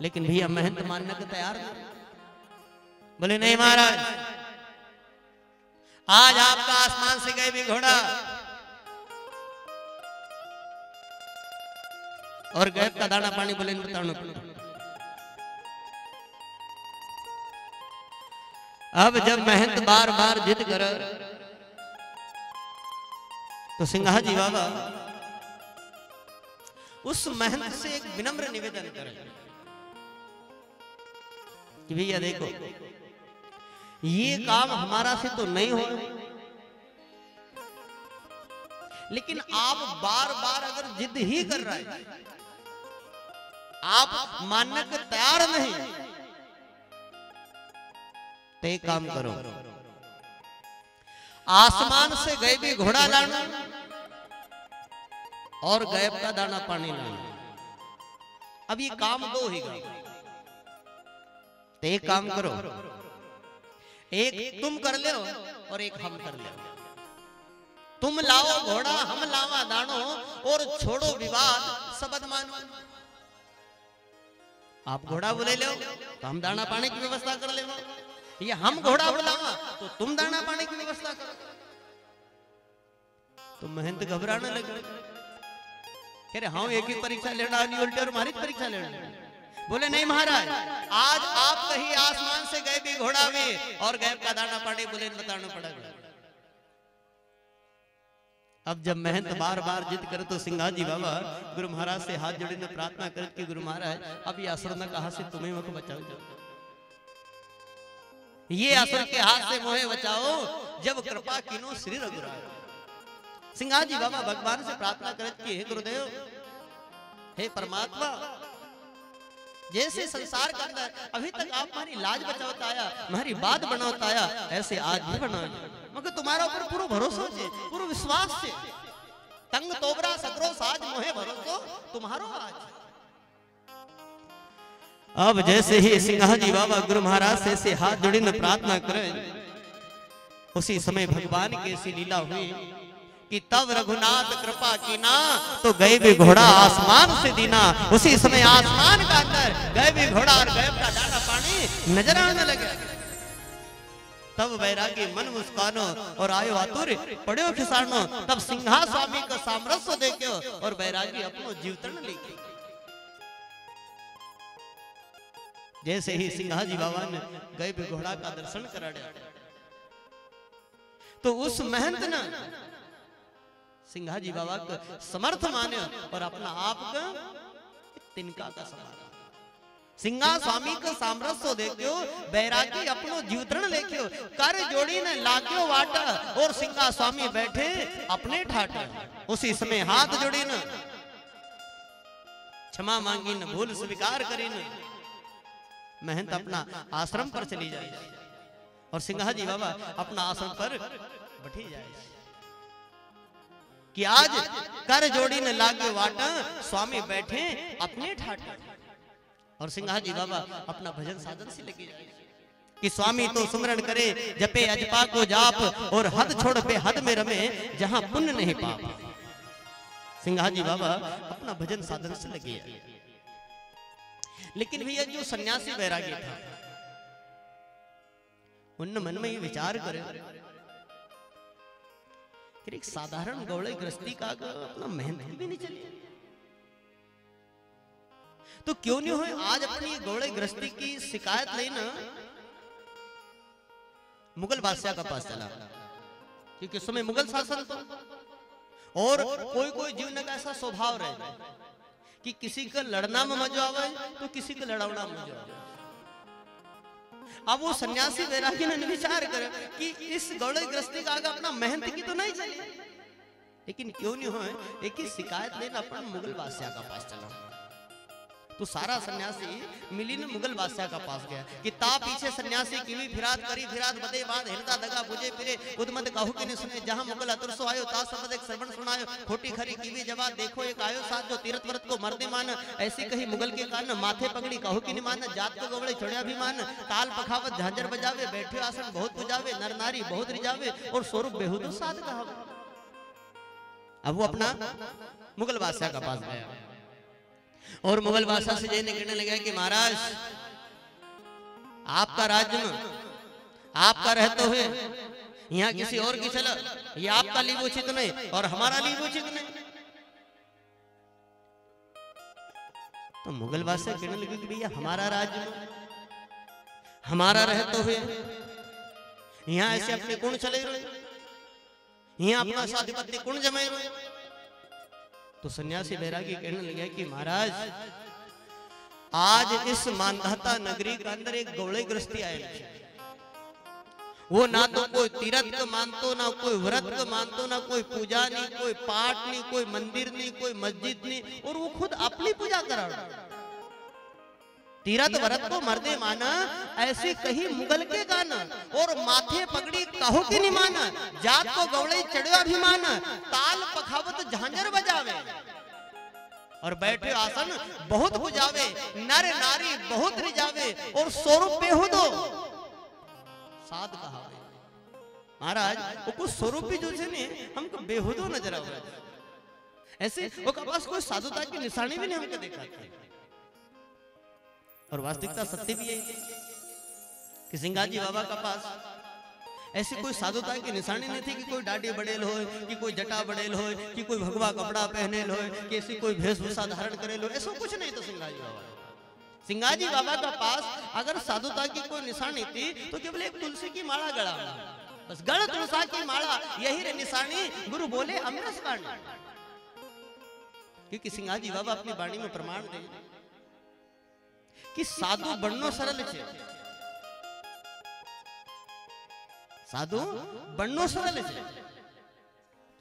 [SPEAKER 2] लेकिन भैया महंत मानने को तैयार नहीं, बोले नहीं महाराज, आज आपका आसमान से गए भी घोड़ा और गैब का दाना पानी बोले बताना। अब जब महंत बार बार जिद कर तो सिंघाजी बाबा उस महंत से एक विनम्र निवेदन करें कि भैया देखो ये काम हमारा से तो नहीं हो, लेकिन आप बार बार अगर जिद ही कर रहे हैं, आप मानने को तैयार नहीं, तो एक काम करो, आसमान से गैबी घोड़ा लाना और गैब का दाना पानी लाना। अब ये काम दो ही गए, तो एक काम करो, एक तुम कर ले और एक हम कर ले। तुम लाओ घोड़ा, हम लावा दानो, और छोड़ो विवाद, सबद मानो। आप घोड़ा बुले लो तो हम दाना पानी की व्यवस्था कर ले, ये हम घोड़ा बुलावा तो तुम दाना पानी की व्यवस्था करो। तो महंत घबराने लगे, कह रहे हाँ एक ही परीक्षा लेना नहीं, उल्टे और हमारी परीक्षा लेना। बोले नहीं महाराज, आज आप कहीं आसमान से गए भी घोड़ा में और गैब का दाना पानी बोले बताना पड़ेगा। अब जब महंत बार बार जिद करे तो सिंघाजी बाबा गुरु महाराज से हाथ जोड़े ने प्रार्थना करे कि गुरु महाराज अब ये असुर ने कहा से तुम्हें मुझको बचाओ, ये असुर के हाथ से मोहे बचाओ, जब कृपा कीनो श्री रघुराय। सिंघाजी बाबा भगवान से प्रार्थना करे कि हे गुरुदेव,
[SPEAKER 1] हे परमात्मा, जैसे संसार के अंदर अभी तक आप हमारी लाज बचावता आया, हमारी बात बनावता आया, ऐसे आज भी बना, मगर तुम्हारा ऊपर पूरा भरोसा छे, पूरा विश्वास छे। तंग तोबरा सगरो साज मोहे भरोसो तुम्हारो आज। अब जैसे ही सिंहाजी बाबा गुरु महाराज से हाथ जोड़ीने प्रार्थना करे, उसी समय भगवान की ऐसी लीला हुई कि तब रघुनाथ कृपा कीना तो गए भी घोड़ा आसमान से दीना। उसी समय आसमान का अंदर गए भी घोड़ा और गए का दाना पानी नजर आने लगे। तब वैरागी मन मुस्कानो और आयो आतुर पड़ो खिसानो। तब सिंहा स्वामी का सामरस्य देखो और वैरागी अपनो जीवतरण लेके। जैसे ही सिंहाजी बाबा ने गए भी घोड़ा का दर्शन करा दिया, तो उस महंत ने सिंहाजी बाबा को समर्थ माने और अपना आप का तिनका का समान। सिंहा स्वामी का सामरस्य देखियो, बैरागी अपनो जीवतरण लेखियो, कर जोड़ी ने लाग्यो वाटा और सिंहा स्वामी बैठे अपने ठाट। उसी समय हाथ जोड़ी न क्षमा मांगी न भूल स्वीकार करी न महंत अपना आश्रम पर चली जाए और सिंहाजी बाबा अपना आश्रम पर बैठी जाए कि आज कर जोड़ी ने लागे वाटा, स्वामी बैठे अपने ठाट। और सिंहाजी बाबा अपना भजन साधन से लगे जाए कि स्वामी तो सुमरन करे जपे अजपा को जाप और हद छोड़ पे हद में रमे जहां पुण्य नहीं पाप। सिंहाजी बाबा अपना भजन साधन से लगे जाए। लेकिन भैया जो सन्यासी बैरागी था उन मन में ये विचार करे कि एक साधारण गौड़े गृहस्थी का अपना मेहनत भी नहीं चली, तो क्यों नहीं हुए आज अपनी गौड़े गृहस्थी की शिकायत लेना मुगल बादशाह का पास चला, क्योंकि उस समय मुगल शासन था। और कोई कोई जीवन का ऐसा स्वभाव रहे कि किसी का लड़ना में मजा आवे तो किसी का लड़ावना में मजा आवे। अब वो सन्यासी वैरागी ने विचार कर कि इस गौड़े गृहस्थी का आगे अपना मेहनत की तो नहीं चली, लेकिन क्यों नहीं हो एक ही शिकायत लेना अपन मुगल बादशाह का पास चला। तो सारा सन्यासी मिली ने मुगल बादशाह का पास गया कि ता पीछे सन्यासी कीवी फिरात करी फिरात बदे बाद हिरदा दगा बुझे फिरे उदमत कहू के सुने जहां मुगल अतरसो आयो ता सब एक श्रवण सुनायो खोटी खरी कीवी जवाब देखो एक आयो साथ जो तीर्थ व्रत को मर्दे मान ऐसी कही मुगल के कान माथे पगड़ी कहू की नहीं मान जात को गवड़े छोड़िया भी मान ताल पखावत झांझर बजावे बैठे आसन बहुत बुझावे नर नारी बहुत रिजावे और स्वरूप बेहुदो साध कहावे। अब वो अपना मुगल बादशाह का पास गया और मुगल बादशाह से ये कहने लगा कि महाराज आपका राज्य में आपका रहते हुए यहाँ किसी और की चला, ये आपका लीब उचित नहीं और हमारा लीब उचित नहीं। तो मुगल बादशाह कहने लगे कि भैया हमारा राज्य में हमारा रहते हुए यहाँ ऐसे अपने गुण चले रहे, यहाँ अपना साधिपत्य गुण जमे रहे। तो सन्यासी बैरागी कहने लगे कि महाराज आज इस मानधाता नगरी के अंदर एक गौड़े गृहस्थी आए, वो ना तो कोई तीर्थ को मानतो ना कोई व्रत को मानतो ना कोई पूजा नहीं कोई पाठ नहीं कोई मंदिर नहीं कोई मस्जिद नहीं और वो खुद अपनी पूजा करा तीर्थ व्रत को मर्दे माना ऐसे कही मुगल के गाना और माथे पगड़ी कहो की नहीं माना जात को गौड़े चढ़वा भी माना ताल पखावत झांझर बजावे और बैठे आसन बहुत बुझावे नर नारी बहुत रिजावे और स्वरूप बेहुदो साध कहावे। महाराज वो कुछ स्वरूप भी जो है हमको बेहुदो नजर आवे, ऐसे वो पास कोई साधुता की निशानी भी नहीं हमको देखा। और वास्तविकता सत्य भी यही थी कि सिंहाजी बाबा का पास ऐसी कोई साधुता की निशानी नहीं थी कि कोई दाढ़ी बड़ेल हो कि कोई जटा बड़ेल हो कि कोई भगवा कपड़ा पहनेल हो कि ऐसी कोई वेशभूषा धारण करेल हो, ऐसा कुछ नहीं था सिंहाजी बाबा। सिंहाजी बाबा का पास अगर साधुता की कोई निशानी थी तो केवल एक तुलसी की माला गड़ा, बस गढ़ तुलसा की माला यही रे निशानी। गुरु बोले अमरस बाणी, क्योंकि सिंहाजी बाबा अपनी वाणी में प्रमाण दे कि साधु बननो सरल है, साधु बननो सरल है,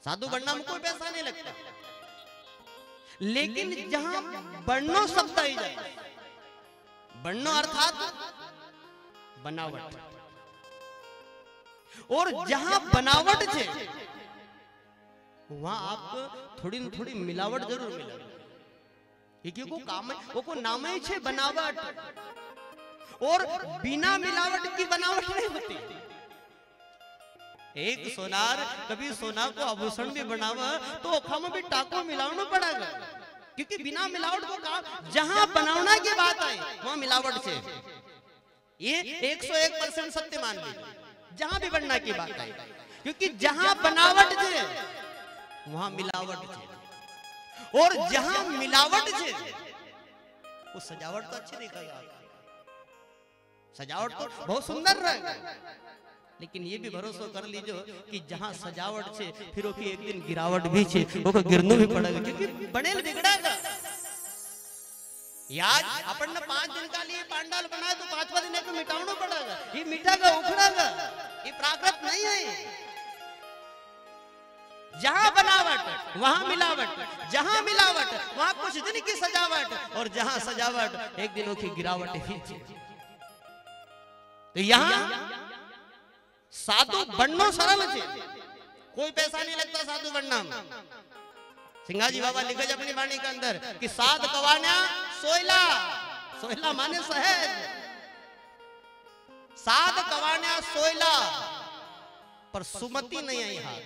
[SPEAKER 1] साधु बनना में कोई पैसा नहीं लगता, लेकिन जहां बन्नो शब्द आई जाए, बन्नो अर्थात बनावट, और जहां बनावट छे वहां आपको थोड़ी न थोड़ी मिलावट जरूर मिले, क्योंकि वो काम वो को नाम ही छे बनावट, और बिना मिलावट की बनावट नहीं होती। एक सोनार कभी सोना को आभूषण भी बनावा तो ओखा में भी टाको मिलावना पड़ेगा, क्योंकि बिना मिलावट को काम जहां बनावना की बात आई वहां मिलावट छे। ये 101% सत्य मान लीजिए, जहां भी बनना की बात आई, क्योंकि जहां बनावट छे वहां मिलावट छे, और जहां मिलावट छे वो सजावट तो अच्छी दिखेगा, सजावट तो बहुत सुंदर रहेगा, लेकिन ये भी भरोसा कर लीजिए कि जहां सजावट छे फिर ओकी एक दिन गिरावट भी छे, ओको गिरनो भी पड़ेगा, क्योंकि बनेल बिगड़ेगा। याद अपन ने 5 दिन का लिए पांडाल बनाया तो 5वां दिन को मिटावना पड़ेगा, ये मिटेगा उखड़ेगा, ये प्राकृत नहीं है। जहां बनावट वहां मिलावट, जहां मिलावट वहां कुछ दिन की सजावट, और जहां सजावट एक दिनों की गिरावट ही थी। तो यहां साधु बनना सरल है, कोई पैसा नहीं लगता साधु बनना में। सिंगाजी बाबा लिखे अपनी वाणी के अंदर कि साध कवाना सोयला, सोयला माने सहज, साध कवाना सोयला पर सुमति नहीं आई हाथ।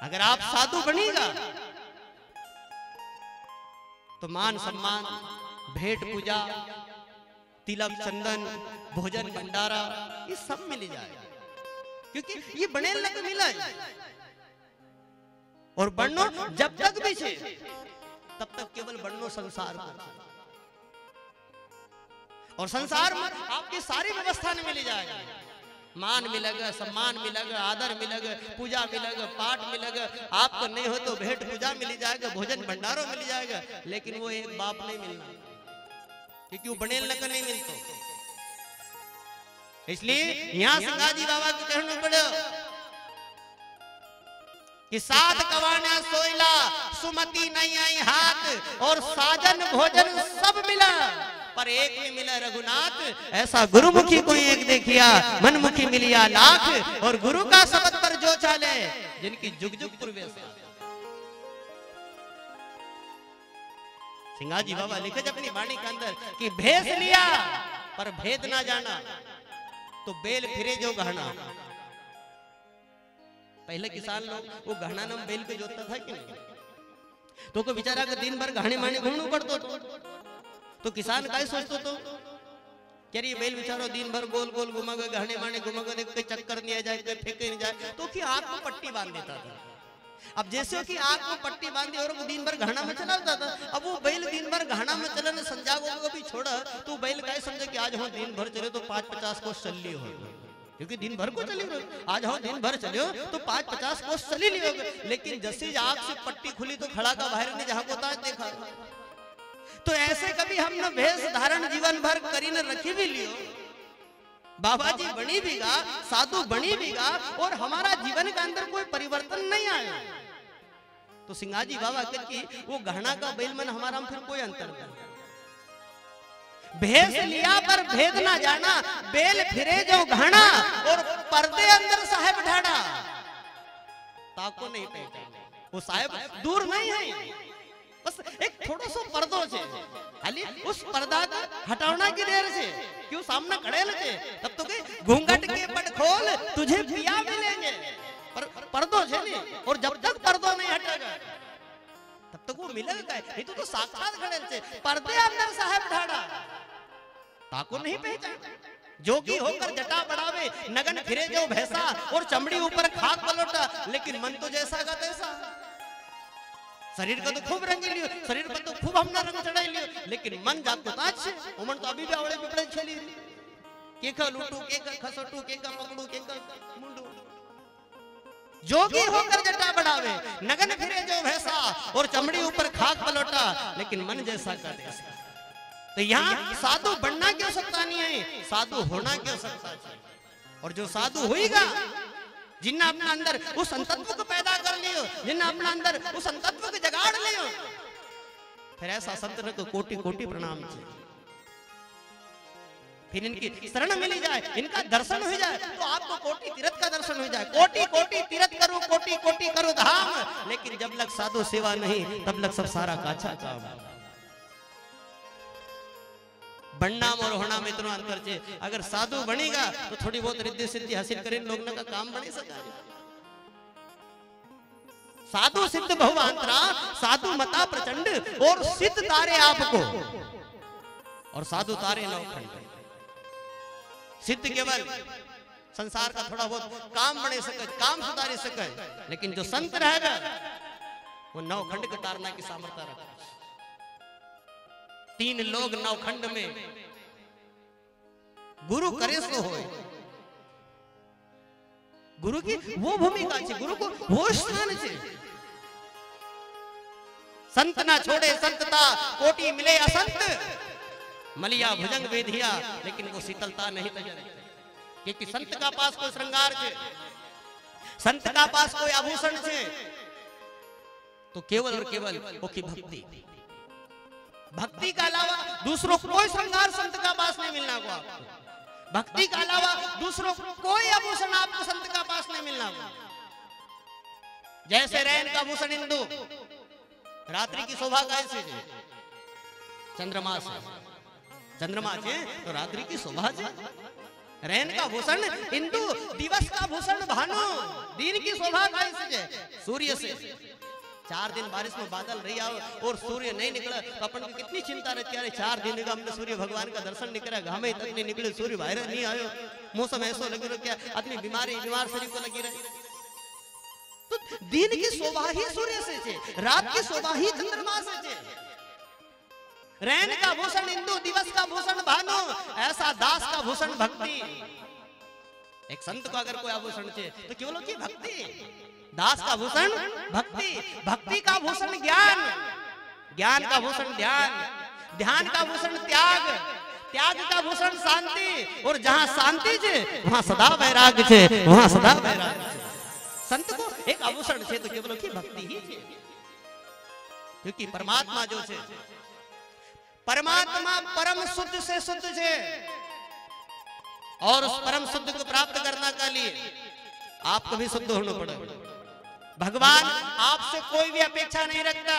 [SPEAKER 1] अगर आप साधु बनेगा तो मान सम्मान, भेंट पूजा, तिलक चंदन, भोजन भंडारा ये सब मिल जाएगा, क्योंकि ये बनेल लग मिला है। और बन्नो जब तक भी छे तब तक केवल बन्नो संसार को, और संसार में आपकी सारी व्यवस्था में मिल जाएगा, मान मिलेगा, सम्मान मिलेगा, आदर मिलेगा, पूजा मिलेगा, पाठ मिलेगा, आपको नहीं हो तो भेंट पूजा मिल जाएगा, भोजन भंडारों मिल जाएगा, लेकिन वो एक बाप नहीं मिलना, क्योंकि वो बनेल लगा नहीं मिलता। इसलिए यहां सिंगाजी बाबा को कहना पड़े कि साध कवाना सोयला सुमति नहीं आई हाथ, और साजन भोजन सब मिला पर एक नहीं मिला रघुनाथ। ऐसा गुरुमुखी कोई एक देखिया, मनमुखी मिलिया लाख, और गुरु का शब्द पर जो चाले जिनकी जुग जुग पूर्वेश। सिंगाजी बाबा लिखे अपनी वाणी के अंदर कि भेष लिया पर भेद ना जाना, तो बेल फिरे जो गहना। पहले किसान लोग वो गहना नाम बेल पे जोतता था कि नहीं, तो को बेचारा का दिन भर गहने माने घूमना पड़तो तो किसान काय सोचतो तो क्या ये बेल बेचारो दिन भर गोल गोल घुमागा, गहने माने घुमागा, देख के चक्कर नहीं आ जाए, कोई फेंके नहीं जाए, तो कि आग को पट्टी बांध देता था। अब जैसे कि आग को पट्टी बांधी और वो दिन भर गहना में चलाता था, अब वो बैल दिन भर गहना में चलने संजागो को भी छोड़ा, तो बैल काय समझे कि आज हम दिन भर चले तो 5-50 कोस चल ली हो, क्योंकि दिन भर को चली हो, आज हम दिन भर चले हो तो 5-50 कोस चली ली होगे। लेकिन जैसे आग से पट्टी खुली तो खड़ा का बाहर ने जहां को ताज देखा। तो ऐसे कभी हमने भेष धारण जीवन भर करी न रखी भी लियो, बाबा जी बनी भी गा, साधु बनी भी गा, और हमारा जीवन के अंदर कोई परिवर्तन नहीं आया, तो सिंगाजी बाबा कहती वो गहना का बेल मन हमारा फिर कोई अंतर नहीं। भेष लिया पर भेद ना जाना, बेल फिरे जो गहना, और पर्दे अंदर साहेब ढाड़ा, ताको नहीं पहचाने। वो साहेब दूर नहीं है, बस एक थोड़ा सा पर्दो से खाली उस पर्दा का हटावना की देर से, क्यों सामने खड़े लगे तब तो के घूंघट के पट खोल तुझे पिया मिलेंगे, पर पर्दो से नहीं, और जब तक पर्दो नहीं हटेगा तब तक वो मिलेगा नहीं, तो साक्षात खड़े से पर्दे अंदर साहेब ढाड़ा, ताको नहीं पहचान। जोगी होकर जटा बढ़ावे, नगन फिरे जो भैंसा, और चमड़ी ऊपर खाक पलटा, लेकिन मन तो जैसा का तैसा। शरीर का तो खूब रंग लियो, शरीर पर तो खूब हमने रंग चढ़ाई लियो, लेकिन मन जातो ताज से उमन तो अभी भी आवड़े पिपड़े छली केका लूटू, केका खसटू, केका पकड़ू, केका मुंडू। जोगी होकर जटा बढ़ावे, नगन फिरे जो भैंसा, और चमड़ी ऊपर खाक पलटा, लेकिन मन जैसा का तैसा। तो यहाँ साधु बनना क्यों सकता नहीं है, साधु होना क्यों सकता है। और जो साधु होएगा जिन्ना अपना अंदर उस संतत्व को पैदा कर लियो, जिन्ना अपना अंदर उस संतत्व को जगाड़ लियो, फिर ऐसा संत को कोटि कोटि प्रणाम छे। फिर इनकी शरण मिली जाए, इनका दर्शन हो जाए तो आपको कोटि तीर्थ का दर्शन हो जाए। कोटि कोटि तीर्थ करो, कोटि कोटि करो धाम, लेकिन जब लग साधु सेवा नहीं तब लग सब सारा काछा काम। बनना और होना में इतना अंतर छे। अगर साधु बनेगा तो थोड़ी बहुत रिद्धि सिद्धि हासिल करें लोग का काम बने सका। साधु सिद्ध बहुआंतरा, साधु मता प्रचंड, और सिद्ध तारे आपको, और साधु तारे नवखंड। सिद्ध केवल संसार का थोड़ा बहुत काम बने सके, काम सुधारे सके, लेकिन जो संत रहेगा वो नवखंड के तारना की सामर्थ्य रखता। 3 लोग नवखंड में गुरु करे सो होए। गुरु की वो भूमिका छे, गुरु को वो स्थान छे। संत ना छोड़े संतता, कोटि मिले असंत, मलिया भुजंग वेधिया, लेकिन वो शीतलता नहीं तजरे। क्योंकि संत का पास कोई श्रृंगार छे, संत का पास कोई आभूषण छे, तो केवल और केवल वो की भक्ति। भक्ति का अलावा दूसरों कोई श्रृंगार संत का पास नहीं मिलना को आपको। भक्ति का अलावा दूसरों कोई आभूषण आपको संत का पास नहीं मिलना को। जैसे रैन का आभूषण इंदु, रात्रि की शोभा कैसे है? चंद्रमा से, चंद्रमा से तो रात्रि की शोभा है। रैन का भूषण इंदु, दिवस का भूषण भानु, दिन की शोभा कैसे है? सूर्य से। 4 दिन बारिश में बादल रही आओ और सूर्य नहीं निकला तो अपन को कितनी चिंता रहती है। 4 दिन का हमने सूर्य भगवान का दर्शन नहीं करा, घामे तक नहीं निकले, सूर्य बाहर नहीं आयो, मौसम ऐसा लगे रहो, क्या आदमी बीमार शरीर को लगी रही। तो दिन की शोभा ही सूर्य से छे, रात की शोभा ही चंद्रमा से छे। रैन का भूषण इंदु, दिवस का भूषण भानु, ऐसा दास का भूषण भक्ति। एक संत को अगर कोई आभूषण छे तो केवल की भक्ति। दास का भूषण भक्ति, भक्ति का भूषण ज्ञान, ज्ञान का भूषण ध्यान, ध्यान का भूषण त्याग, त्याग का भूषण शांति, और जहां शांति छे वहां सदा वैराग्य छे, वहां सदा वैराग्य छे। संत को एक आभूषण छे तो केवल की भक्ति ही छे। क्योंकि परमात्मा जो छे, परमात्मा परम शुद्ध से शुद्ध छे, और उस परम शुद्ध को प्राप्त करने के लिए आपको भी शुद्ध होना पड़ेगा। भगवान आपसे कोई भी अपेक्षा नहीं रखता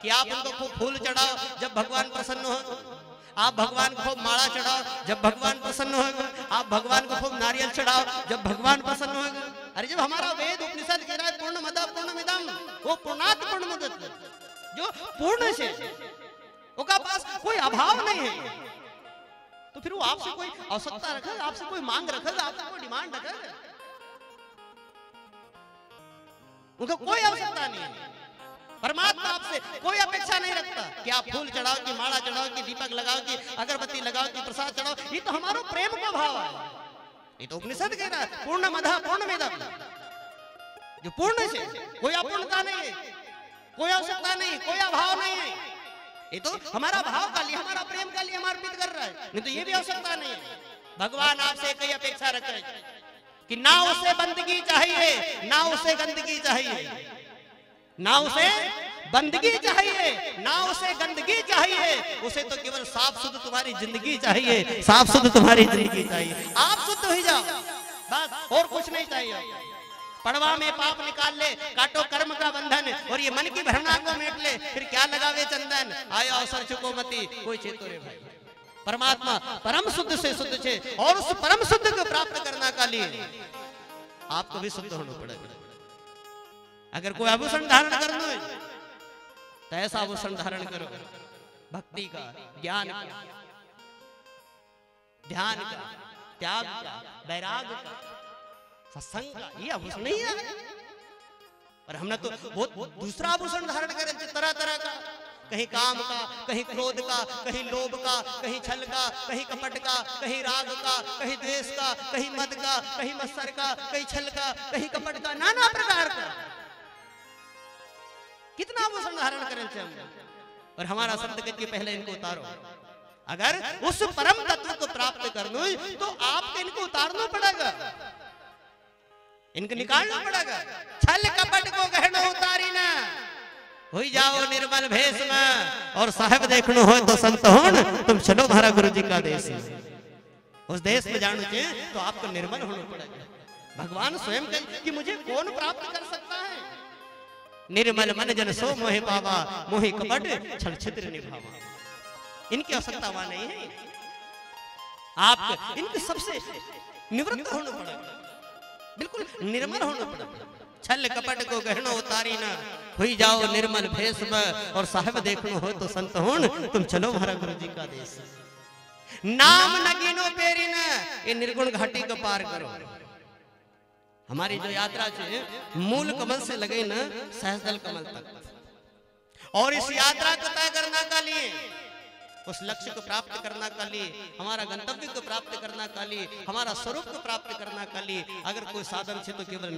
[SPEAKER 1] कि आप उनको खूब फूल चढ़ाओ जब भगवान प्रसन्न हो, आप भगवान को खूब माला चढ़ाओ जब भगवान प्रसन्न होगा, आप भगवान को खूब नारियल चढ़ाओ जब भगवान प्रसन्न होगा। अरे जब हमारा वेद उपनिषद कह रहा है पूर्णमद पूर्णमिदं, वो पूर्णात पूर्णमुदच्यते, जो पूर्ण है उसका पास कोई अभाव नहीं है, तो फिर वो आपसे कोई आवश्यकता रखेगा, आपसे कोई मांग रखेगा, आपसे कोई डिमांड रखेगा? उनका कोई आवश्यकता नहीं है। परमात्मा आपसे कोई अपेक्षा नहीं रखता कि आप फूल चढ़ाओ, कि माला चढ़ाओ, कि दीपक लगाओ, कि अगरबत्ती लगाओ, कि प्रसाद चढ़ाओ। ये तो हमारा प्रेम का भाव है। ये तो उपनिषद कह रहा है पूर्णमद पूर्णमिदं, जो पूर्ण है, कोई अपूर्णता नहीं है, कोई आवश्यकता नहीं, कोई अभाव नहीं है। ये तो हमारा भाव का लिए, हमारा प्रेम का लिए हम अर्पित कर रहा है, नहीं तो ये भी आवश्यकता नहीं है। भगवान आपसे कई अपेक्षा रखे कि ना उसे बंदगी चाहिए, ना उसे गंदगी चाहिए, ना उसे बंदगी चाहिए, ना उसे गंदगी चाहिए, उसे तो केवल साफ शुद्ध तुम्हारी जिंदगी चाहिए, साफ शुद्ध तुम्हारी जिंदगी चाहिए। आप शुद्ध हो जाओ बस, और कुछ नहीं चाहिए। पड़वा में पाप निकाल ले, काटो कर्म का बंधन, और ये मन की भरना को मेट ले, फिर क्या लगावे चंदन, आयो अवसर चुको मती कोई चेतो रे भाई। परमात्मा परम शुद्ध से शुद्ध छे, और उस परम शुद्ध को प्राप्त करने के लिए आपको भी शुद्ध होना पड़ेगा। अगर कोई आभूषण धारण करना है तो ऐसा आभूषण धारण करो, भक्ति का, ज्ञान का, ध्यान का, त्याग का, वैराग्य का, सत्संग का। ये आभूषण नहीं है। और हमने तो बहुत दूसरा आभूषण धारण करे, तरह तरह का, कहीं काम का, कहीं क्रोध का, कहीं लोभ का, कहीं छल का, कहीं कपट का, कहीं राग का, कहीं द्वेष का, कहीं मद का, कहीं मत्सर का, कहीं छल का, कहीं कपट का, नाना प्रकार का। कितना आभूषण धारण करें हम। और हमारा संत कहते पहले इनको उतारो। अगर उस परम तत्व को प्राप्त करना तो आपको इनको उतारना पड़ेगा। इनको निकालना पड़ेगा। छल कपट को गहनो उतारी ना, हुई जाओ निर्मल भेष में, और साहब देखनो हो तो संत होन, तुम चलो महाराज गुरु जी का देश में। उस देश में जानो चाहिए तो आपको निर्मल होना पड़ेगा। भगवान स्वयं कहे कि मुझे कौन प्राप्त कर सकता है? निर्मल मन जन सो मोहे पावा, मोहि कपट छल छिद्र निभावा। इनकी आवश्यकता वहां नहीं है। आप इनके सबसे निवृत्त होना पड़ेगा, बिल्कुल निर्मल होना पड़ेगा। छल कपट को गहनो उतारी ना, हुई जाओ निर्मल भेष में, और साहब देखनो हो तो संत होन, तुम चलो महाराज गुरु जी का देश। नाम नगीनो पेरी न, ये निर्गुण घाटी को पार करो। हमारी जो यात्रा है मूल कमल से लगे न सहस्त्रदल कमल तक, और इस यात्रा को तय करना का लिए, उस लक्ष्य को प्राप्त करना का लिए, हमारा गंतव्य को प्राप्त करना का लिए, हमारा स्वरूप को प्राप्त करना का लिए अगर कोई साधन है तो केवल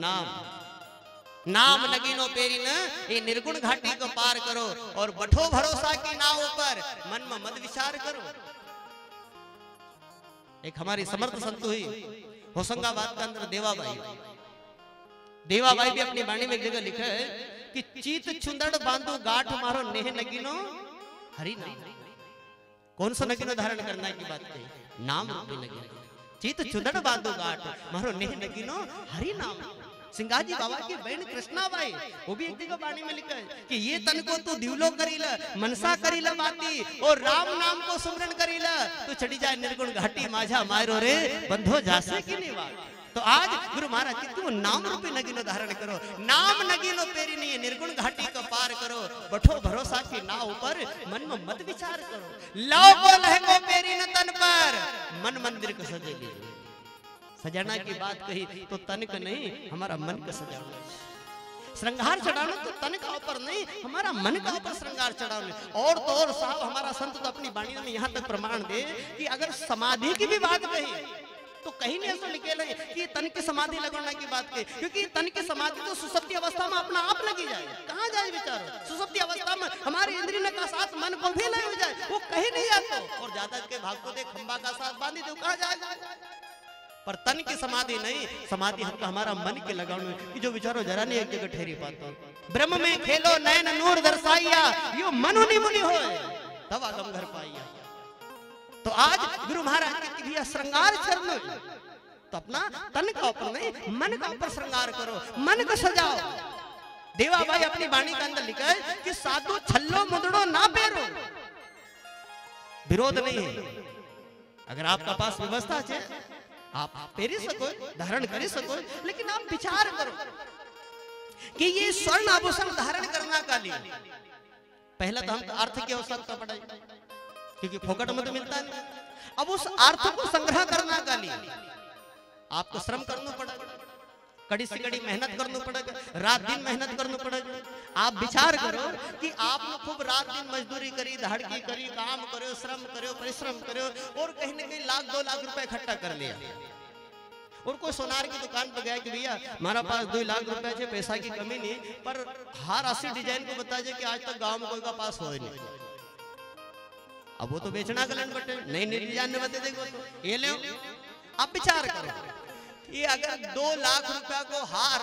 [SPEAKER 1] नाम नगीनो पेरी न, ये निर्गुण घाटी को पार करो, और बठो भरोसा की नाव पर मन में मत विचार करो। एक हमारी समर्थ संत हुई होशंगाबाद के अंदर देवाबाई भी अपनी वाणी में एक जगह लिखा है कि चीत चुंदड़ बांधो गांठ मारो नेह नगीनो हरि नाम। कौन सा नगीनो धारण करना की बात कही? नाम रूपी नगीनो। चीत चुंदड़ बांधो गांठ मारो नेह नगीनो हरि नाम। सिंगाजी बाबा की बहन कृष्णाबाई, वो भी एक जगह वाणी में लिखा है कि ये तन को तू दिवलो करीला, मनसा करीला बाती, और राम नाम को सुमरन करीला, तो चढ़ी जाए निर्गुण घाटी माझा मारो रे बंधो जासे की नहीं बात। तो आज गुरु महाराज की तुम नाम रूपी नगीनो धारण करो। नाम नगीनो पेरी नहीं, निर्गुण घाटी को पार करो, बठो भरोसा की नाव पर मन में मत विचार करो। लाओ को लहंगो पेरी न तन पर, मन मंदिर को सजेगी। सजाना की बात कही तो तन का नहीं, हमारा मन का सजाना। श्रृंगार चढ़ाना तो तन का ऊपर नहीं, हमारा मन का ऊपर श्रृंगार चढ़ाना। और तो और साहब हमारा संत तो अपनी वाणी में यहाँ तक प्रमाण दे कि अगर समाधि की भी बात कही तो कहीं नहीं ऐसा लिखे नहीं कि तन की समाधि लगाने की बात कही, क्योंकि तन की समाधि तो सुसुप्ति अवस्था में अपना आप लगी जाए। कहाँ जाए विचारो? सुसुप्ति अवस्था में हमारी इंद्रिय का साथ मन को भी नहीं हो जाए, वो कहीं नहीं जाता। और ज्यादा के भाग को देख खंबा का साथ बांधी तो कहाँ जाएगा? पर तन की समाधि नहीं, समाधि हमको हमारा मन के लगाने की जो विचारो जरा नहीं एक जगह ठहरी पाता। ब्रह्म में खेलो नयन नूर दर्शाइया, यो मनुनि मुनि हो तब आगम घर पाइया। तो आज गुरु महाराज के दिया श्रृंगार चरण, तो अपना तन का ऊपर नहीं, मन का ऊपर श्रृंगार करो, मन को सजाओ। देवाबाई अपनी वाणी के अंदर लिखा है कि साधु छल्लो मुदड़ो ना पेरो। विरोध नहीं है, अगर आपका पास व्यवस्था है आप पेरी सको, धारण कर सको, लेकिन आप विचार करो कि ये स्वर्ण आभूषण धारण करना का लिए पहला तो हम अर्थ की आवश्यकता पड़ेगी, क्योंकि फोकट में तो मिलता नहीं। अब उस अर्थ को संग्रह करना का लिए आपको श्रम करना पड़ेगा, कड़ी से कड़ी मेहनत करना पड़ेगा, रात दिन मेहनत करना पड़ेगा। आप विचार करो कि आपने खूब रात दिन मजदूरी करी, धड़की करी, काम करो, श्रम करो, परिश्रम करो, और कहीं न कहीं लाख 2 लाख रुपए इकट्ठा कर लिया, और कोई सोनार की दुकान पर गया कि भैया हमारा पास 2 लाख रुपए है, पैसा की कमी नहीं, पर हर 80 डिजाइन को बता कि आज तक गाँव में कोई का पास हो नहीं। अब वो तो बेचना गलन बटे नहीं जानने बते देखो तो ये ले। अब विचार करो ये अगर 2 लाख रुपया को हार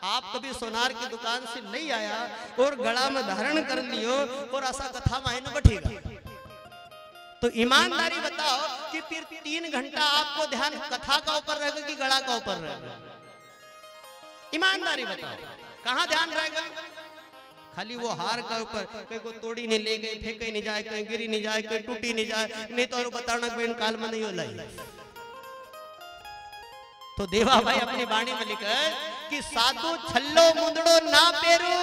[SPEAKER 1] आप कभी सोनार की दुकान से नहीं आया और गला में धारण कर लियो और ऐसा कथा मायने बैठेगा, तो ईमानदारी बताओ कि फिर 3 घंटा आपको ध्यान कथा का ऊपर रहेगा कि गला का ऊपर रहेगा? ईमानदारी बताओ कहाँ ध्यान रहेगा? खाली वो हार का ऊपर, कहीं को तोड़ी नहीं ले गई, फेंके नहीं जाए, कहीं गिरी नहीं जाए, कहीं टूटी नहीं जाए, नहीं तो बताना बहन काल में नहीं हो लाई। तो देवा भाई अपनी वाणी में लिखा है कि साधु छल्लो मुंदड़ो ना पेरू,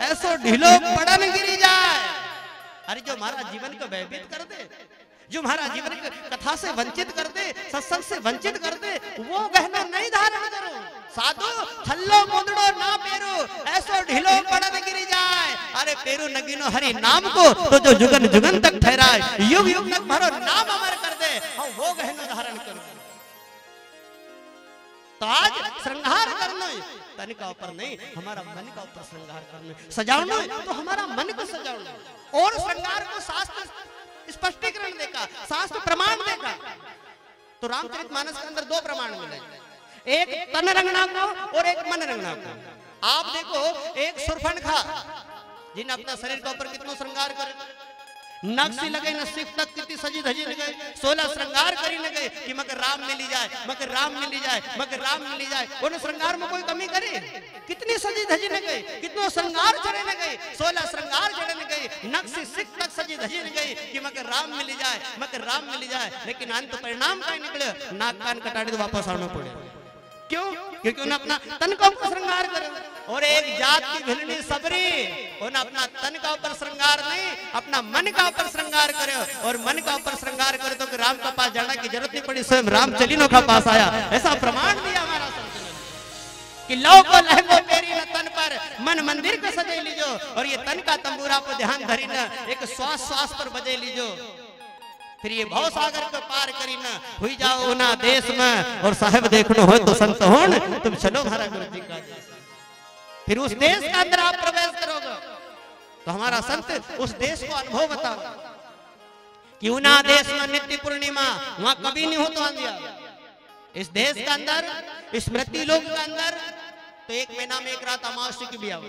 [SPEAKER 1] ऐसो ढीलो पड़न गिरी जाए। अरे जो हमारा जीवन को भयभीत कर दे, जो हमारा जीवन को कथा से वंचित कर दे, सत्संग से वंचित कर दे, वो गहना नहीं धारण करो। साधु छल्लो मुंदड़ो ना पेरू, ऐसो ढीलो पड़न गिरी जाए। अरे पेरू नगीनो हरि नाम को तो जो जुगन जुगन तक ठहराए, युग युग तक भरो नाम अमर कर दे, और वो गहना धारण करो। तो आज श्रृंगार करना तन का ऊपर नहीं, हमारा मन का ऊपर श्रृंगार करना। सजाना तो हमारा मन को सजाना, और श्रृंगार को शास्त्र स्पष्टीकरण देगा, शास्त्र प्रमाण देगा। तो रामचरितमानस के अंदर 2 प्रमाण मिले। एक तन रंगना को और एक मन रंगना को। आप देखो एक सुरफन खा जिन अपना शरीर के ऊपर कितना श्रृंगार करे, नक्सी लगे न सिख तक कितनी सजी धजी लगे, 16 श्रृंगार करी लगे कि मगर राम मिली जाए, मगर राम मिली जाए, मगर राम मिली जाए। उन श्रृंगार में कोई कमी करे, कितनी सजी धजी न गई, कितनो श्रृंगार चढ़े न गए, 16 श्रृंगार चढ़े न गए, नक्सी सिख तक सजी धजी न गई कि मगर राम मिली जाए, मगर राम मिली जाए। लेकिन अंत परिणाम का निकले, नाक कान कटाड़ी तो वापस आना पड़े। क्यों? क्योंकि उन्हें अपना तन का ऊपर श्रृंगार करे। और एक जात की भिलनी सबरी उन्हें अपना तन का ऊपर श्रृंगार नहीं, अपना मन का ऊपर श्रृंगार करे। और मन का ऊपर श्रृंगार करे तो कि राम के पास जाने की जरूरत नहीं पड़ी, स्वयं राम चलीनो का पास आया। ऐसा प्रमाण दिया हमारा संत कि लौ को लहगो पेरी न तन पर, मन मंदिर को सजे लीजो। और ये तन का तंबूरा पर ध्यान धरी न, एक श्वास श्वास पर बजे लीजो। फिर ये भव सागर को पार करी न हुई जाओ ना देश में। और साहब देखनो हो तो संत हो न, तुम चलो हमारा गुरु जी का देश। फिर उस देश के अंदर आप प्रवेश करोगे तो हमारा संत उस देश को अनुभव बताओ कि उना देश में नित्य पूर्णिमा, वहां कभी नहीं हो तो अंधियारा। इस देश के अंदर, इस मृत्यु लोक के अंदर तो एक महीना में एक रात अमावस्या की भी आओ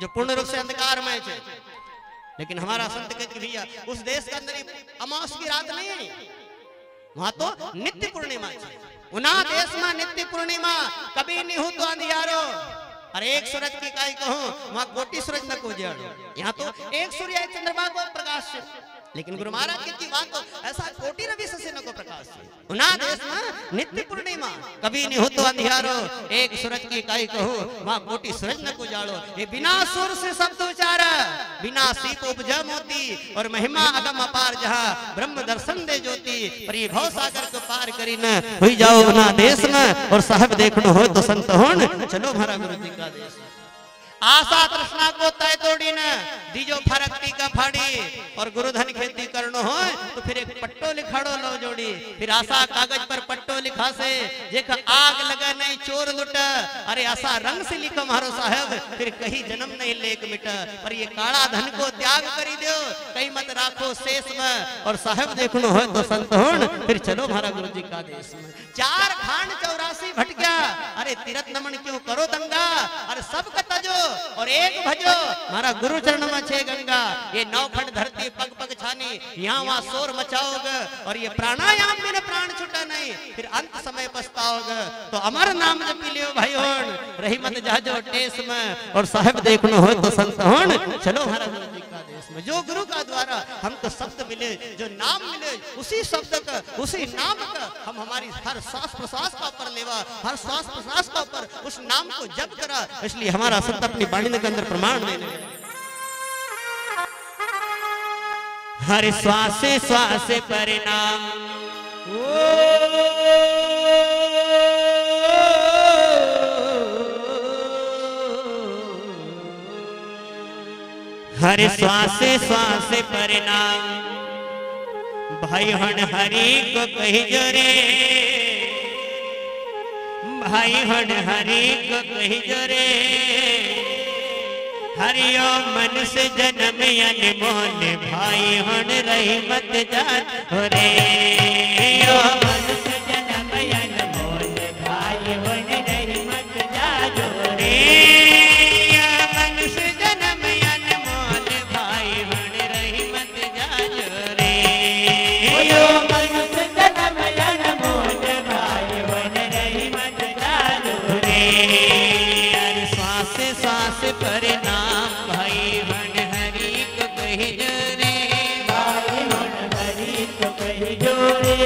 [SPEAKER 1] जो पूर्ण रूप से अंधकार में है। लेकिन हमारा संत कहते भैया उस देश के अंदर अमावस्या की रात नहीं है, वहां तो नित्य पूर्णिमा है। उना देश में नित्य पूर्णिमा कभी नहीं हो तो अंधियारो। अरे एक सूरज की काई कहूं, वहां कोटि सूरज न को उजाड़ो। यहाँ तो एक सूर्य चंद्रमा को प्रकाश है, लेकिन गुरु महाराज की बात तो ऐसा कोटि रवि से न को प्रकाश है। उना देश में नित्य पूर्णिमा कभी नहीं हो तो अंधियारो। एक सूरज की काई कहूं, वहां कोटि सूरज न को उजाड़ो। ये बिना सुर से शब्द उच्चार, बिना सीप उपजा मोती। और महिमा अगम अपार जहां ब्रह्म दर्शन दे ज्योति। पर ये भव सागर को पार करी न हुई जाओ उना देश में। और साहब देखनो हो तो संत हो न, चलो हमारा गुरु जी का देश। आशा तृष्णा को तय तोड़ी न दीजो फरकती का फाड़ी। और गुरुधन खेती करनो हो तो फिर एक पट्टो लिखाड़ो लो जोड़ी। फिर आशा कागज पर पट्टो लिखा से जेका आग लगा नहीं चोर लुट। अरे आशा रंग से लिखो मारो साहब, फिर कहीं जन्म नहीं लेक मिट। पर ये काला धन को त्याग करी दो, कहीं मत राखो शेष में। और साहब देखनो हो तो संत हो न, फिर चलो हमारा गुरु जी का देश में। 4 खांड 84 भटक्या, अरे तीरथ नमन क्यों करो दंगा। अरे सब का तजो और एक भजो, हमारा गुरु चरण में छे गंगा। ये 9 खंड धरती पग पग छानी, यहाँ वहां शोर मचाओगे। और ये प्राणायाम में प्राण छूटा नहीं, फिर अंत समय पछताओगे। तो अमर नाम जपी लियो भाई होन, रही मत जाजो टेस में। और साहब देखनो हो तो संत हो न, चलो हमारा गुरु जी का देश में। जो गुरु का द्वारा हमको शब्द मिले, जो नाम मिले, उसी शब्द का, उसी नाम का हम हमारी हर श्वास प्रश्वास का ऊपर लेवा, हर श्वास प्रश्वास का ऊपर उस नाम को जप करा। इसलिए हमारा संत अपनी वाणी के अंदर प्रमाण देने
[SPEAKER 2] हर श्वास श्वास परिणाम। हर श्वास श्वास परिणाम। भाई हण हरि को कही जोरे, भाई हण हरि को कही जोरे। हरियो मनुष्य जन्म अनमोल, भाई हण रही मत जात रे। यो मनुष्य जन्म अनमोल, भाई हण रही मत जात रे। यो मनुष्य जन्म अनमोल, भाई हण रही मत जात रे। यो मनुष्य जन्म अनमोल, भाई हण रही मत जात रे। श्वास श्वास परिणाम, भाई हण हरि को कही जोरे। भाई हण हरि को कही जोरे।